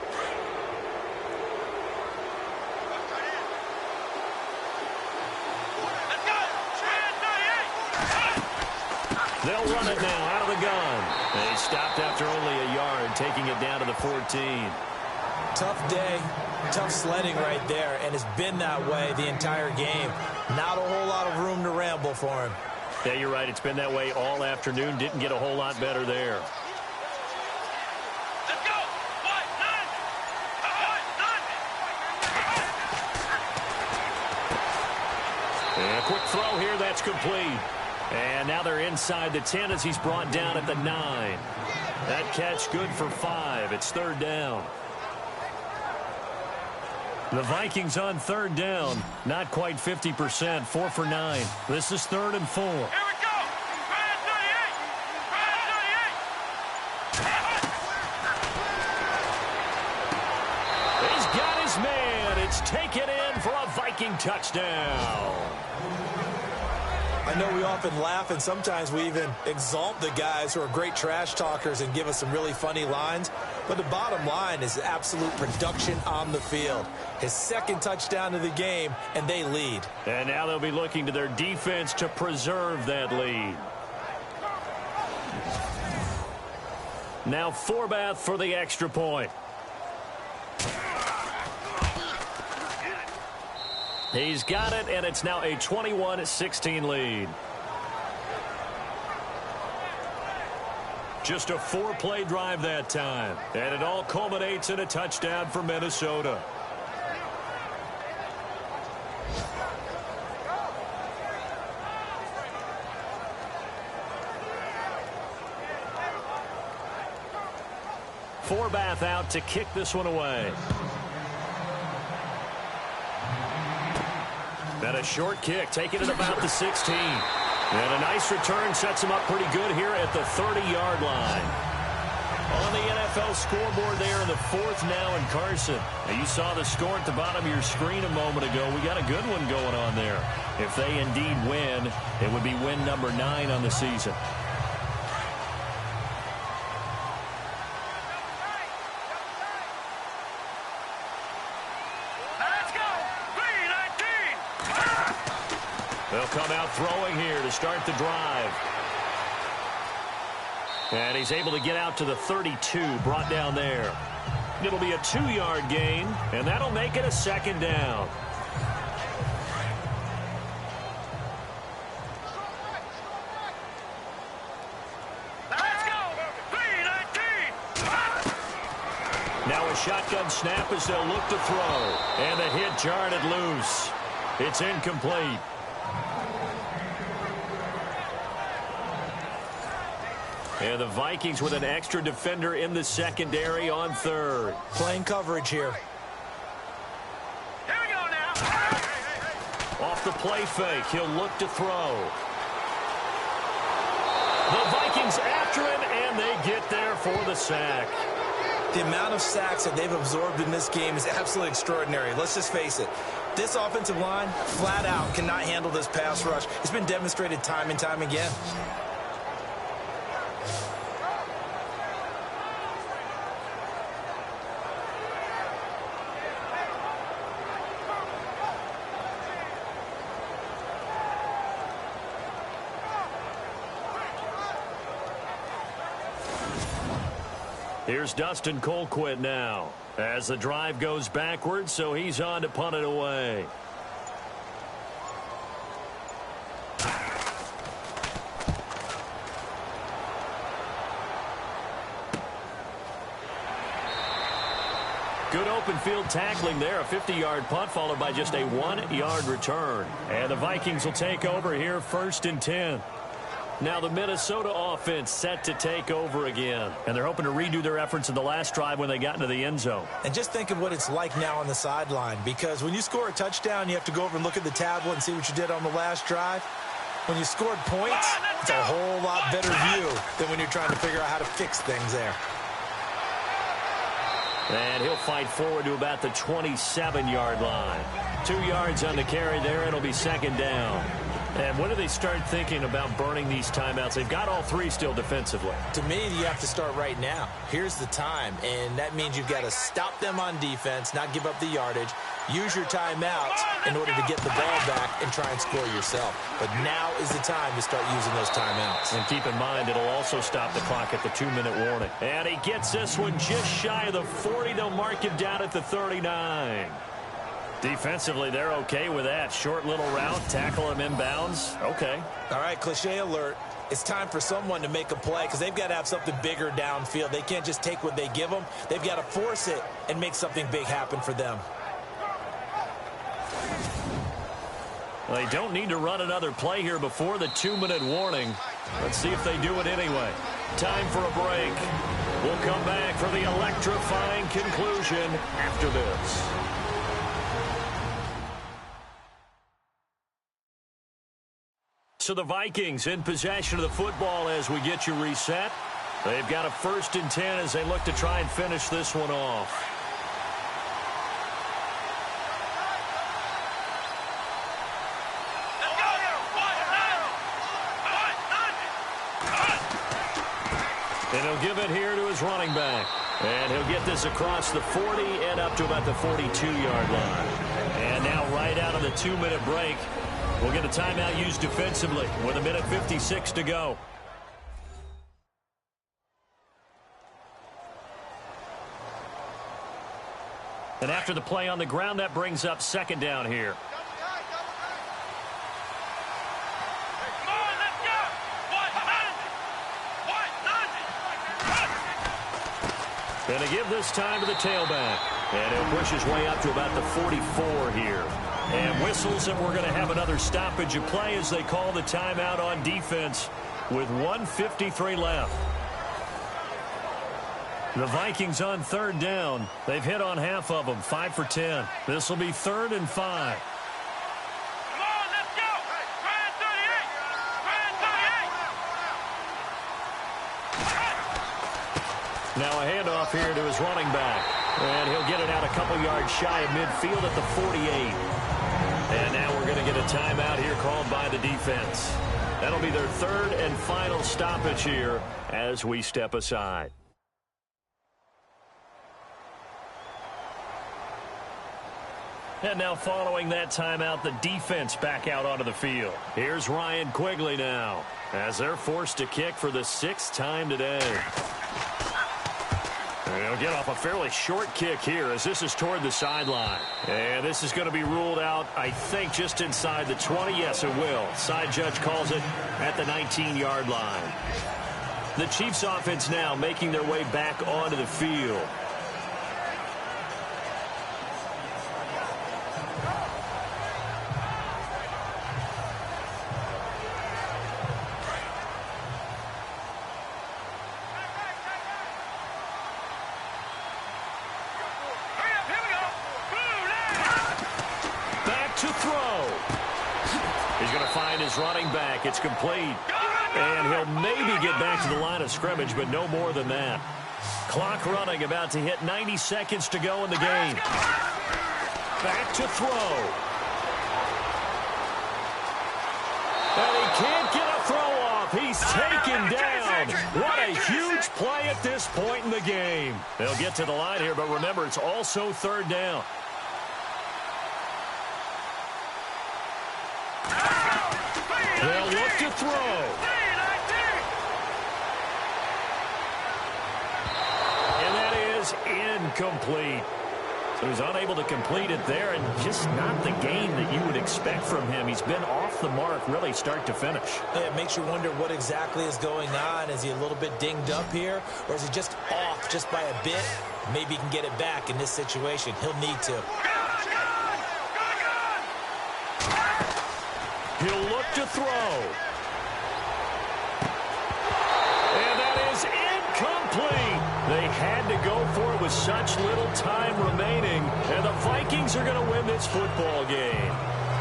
They'll run it now out of the gun. They stopped after only a yard, taking it down to the 14. Tough day, tough sledding right there, and it's been that way the entire game. Not a whole lot of room to ramble for him. Yeah, you're right. It's been that way all afternoon. Didn't get a whole lot better there. Let's go! And a quick throw here. That's complete. And now they're inside the 10 as he's brought down at the 9. That catch good for 5. It's third down. The Vikings on third down. Not quite 50%. 4 for 9. This is 3rd and 4. Here we go! He's got his man. It's taken in for a Viking touchdown. I know we often laugh, and sometimes we even exalt the guys who are great trash talkers and give us some really funny lines. But the bottom line is absolute production on the field. His second touchdown of the game, and they lead. And now they'll be looking to their defense to preserve that lead. Now Forbath for the extra point. He's got it, and it's now a 21-16 lead. Just a 4-play drive that time, and it all culminates in a touchdown for Minnesota. Forbath out to kick this one away. And a short kick, taking it about the 16. And a nice return sets him up pretty good here at the 30-yard line. On the NFL scoreboard there in the 4th now in Carson. Now you saw the score at the bottom of your screen a moment ago. We got a good one going on there. If they indeed win, it would be win number 9 on the season. They'll come out throwing here to start the drive. And he's able to get out to the 32, brought down there. It'll be a 2-yard gain, and that'll make it a second down. Let's go! 3-19! Now a shotgun snap as they'll look to throw. And the hit jarred it loose. It's incomplete. And the Vikings with an extra defender in the secondary on third. Playing coverage here. Here we go now! Off the play fake, he'll look to throw. The Vikings after him, and they get there for the sack. The amount of sacks that they've absorbed in this game is absolutely extraordinary. Let's just face it. This offensive line, flat out, cannot handle this pass rush. It's been demonstrated time and time again. Here's Dustin Colquitt now as the drive goes backwards, so he's on to punt it away. Good open field tackling there. A 50-yard punt followed by just a 1-yard return. And the Vikings will take over here 1st and 10. Now the Minnesota offense set to take over again. And they're hoping to redo their efforts in the last drive when they got into the end zone. And just think of what it's like now on the sideline, because when you score a touchdown, you have to go over and look at the tablet and see what you did on the last drive. When you scored points, it's a whole lot better view than when you're trying to figure out how to fix things there. And he'll fight forward to about the 27-yard line. 2 yards on the carry there. It'll be 2nd down. And when do they start thinking about burning these timeouts? They've got all 3 still defensively. To me, you have to start right now. Here's the time, and that means you've got to stop them on defense, not give up the yardage, use your timeouts in order to get the ball back and try and score yourself. But now is the time to start using those timeouts. And keep in mind, it'll also stop the clock at the 2-minute warning. And he gets this one just shy of the 40. They'll mark him down at the 39. Defensively, they're okay with that. Short little route, tackle him inbounds. Okay. All right, cliche alert. It's time for someone to make a play because they've got to have something bigger downfield. They can't just take what they give them. They've got to force it and make something big happen for them. Well, they don't need to run another play here before the 2-minute warning. Let's see if they do it anyway. Time for a break. We'll come back for the electrifying conclusion after this. So the Vikings in possession of the football as we get you reset. They've got a 1st and 10 as they look to try and finish this one off. And he'll give it here to his running back. And he'll get this across the 40 and up to about the 42-yard line. And now right out of the 2-minute break, we'll get a timeout used defensively with 1:56 to go. And after the play on the ground, that brings up 2nd down here. Going to give this time to the tailback. And he'll push his way up to about the 44 here. And whistles, and we're going to have another stoppage of play as they call the timeout on defense with 1:53 left. The Vikings on 3rd down. They've hit on half of them, 5 for 10. This will be 3rd and 5. Come on, let's go. Grand 38. Grand 38. Now a handoff here to his running back. And he'll get it out a couple yards shy of midfield at the 48. And now we're going to get a timeout here called by the defense. That'll be their 3rd and final stoppage here as we step aside. And now following that timeout, the defense back out onto the field. Here's Ryan Quigley now as they're forced to kick for the 6th time today. They'll get off a fairly short kick here as this is toward the sideline. And this is going to be ruled out, I think, just inside the 20. Yes, it will. Side judge calls it at the 19-yard line. The Chiefs offense now making their way back onto the field. Running back. It's complete. And he'll maybe get back to the line of scrimmage, but no more than that. Clock running, about to hit 90 seconds to go in the game. Back to throw. And he can't get a throw off. He's taken down. What a huge play at this point in the game. They'll get to the line here, but remember, it's also 3rd down. They'll look to throw. incomplete. So he's unable to complete it there, and just not the game that you would expect from him. He's been off the mark really start to finish. Yeah, it makes you wonder what exactly is going on. Is he a little bit dinged up here, or is he just off just by a bit? Maybe he can get it back in this situation. He'll need to. He'll look to throw. And that is incomplete. They had to go for it with such little time remaining. And the Vikings are going to win this football game.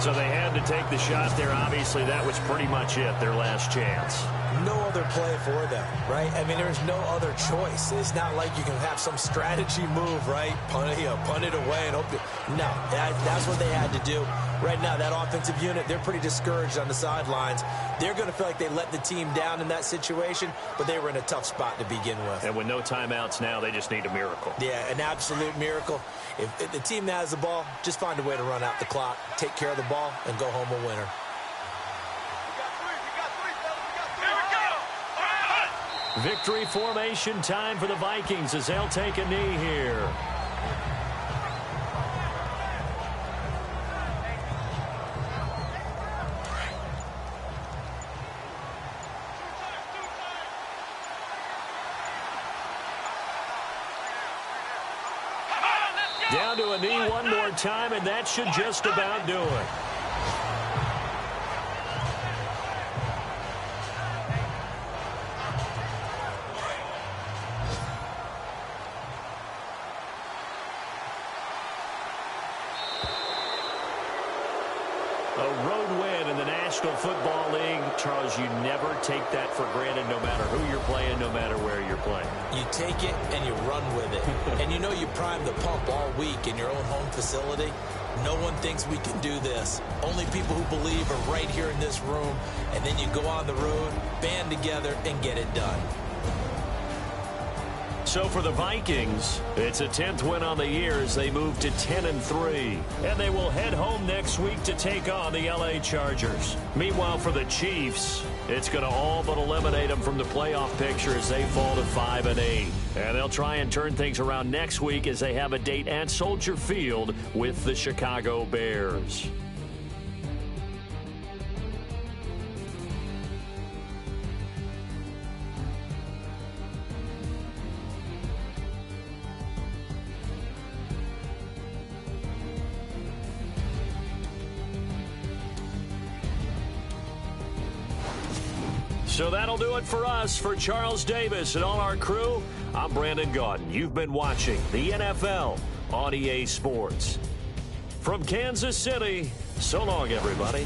So they had to take the shot there. Obviously, that was pretty much it, their last chance. No other play for them, right? I mean, there's no other choice. It's not like you can have some strategy move, right? Punt it away and hope. No, that's what they had to do. Right now, that offensive unit, they're pretty discouraged on the sidelines. They're going to feel like they let the team down in that situation, but they were in a tough spot to begin with. And with no timeouts now, they just need a miracle. Yeah, an absolute miracle. If the team that has the ball, just find a way to run out the clock, take care of the ball, and go home a winner. Victory formation time for the Vikings as they'll take a knee here. Down to a knee one more time, and that should just about do it. A road win in the National Football League. Charles, you never take that for granted no matter who you're playing, no matter where you're playing. You take it and you run with it. And you know you prime the pump all week in your own home facility. No one thinks we can do this. Only people who believe are right here in this room. And then you go on the road, band together, and get it done. So for the Vikings, it's a 10th win on the year as they move to 10-3. And they will head home next week to take on the LA Chargers. Meanwhile, for the Chiefs, it's going to all but eliminate them from the playoff picture as they fall to 5-8. And they'll try and turn things around next week as they have a date at Soldier Field with the Chicago Bears. So that'll do it for us. For Charles Davis and all our crew, I'm Brandon Gaudin. You've been watching the NFL on EA Sports. From Kansas City, so long, everybody.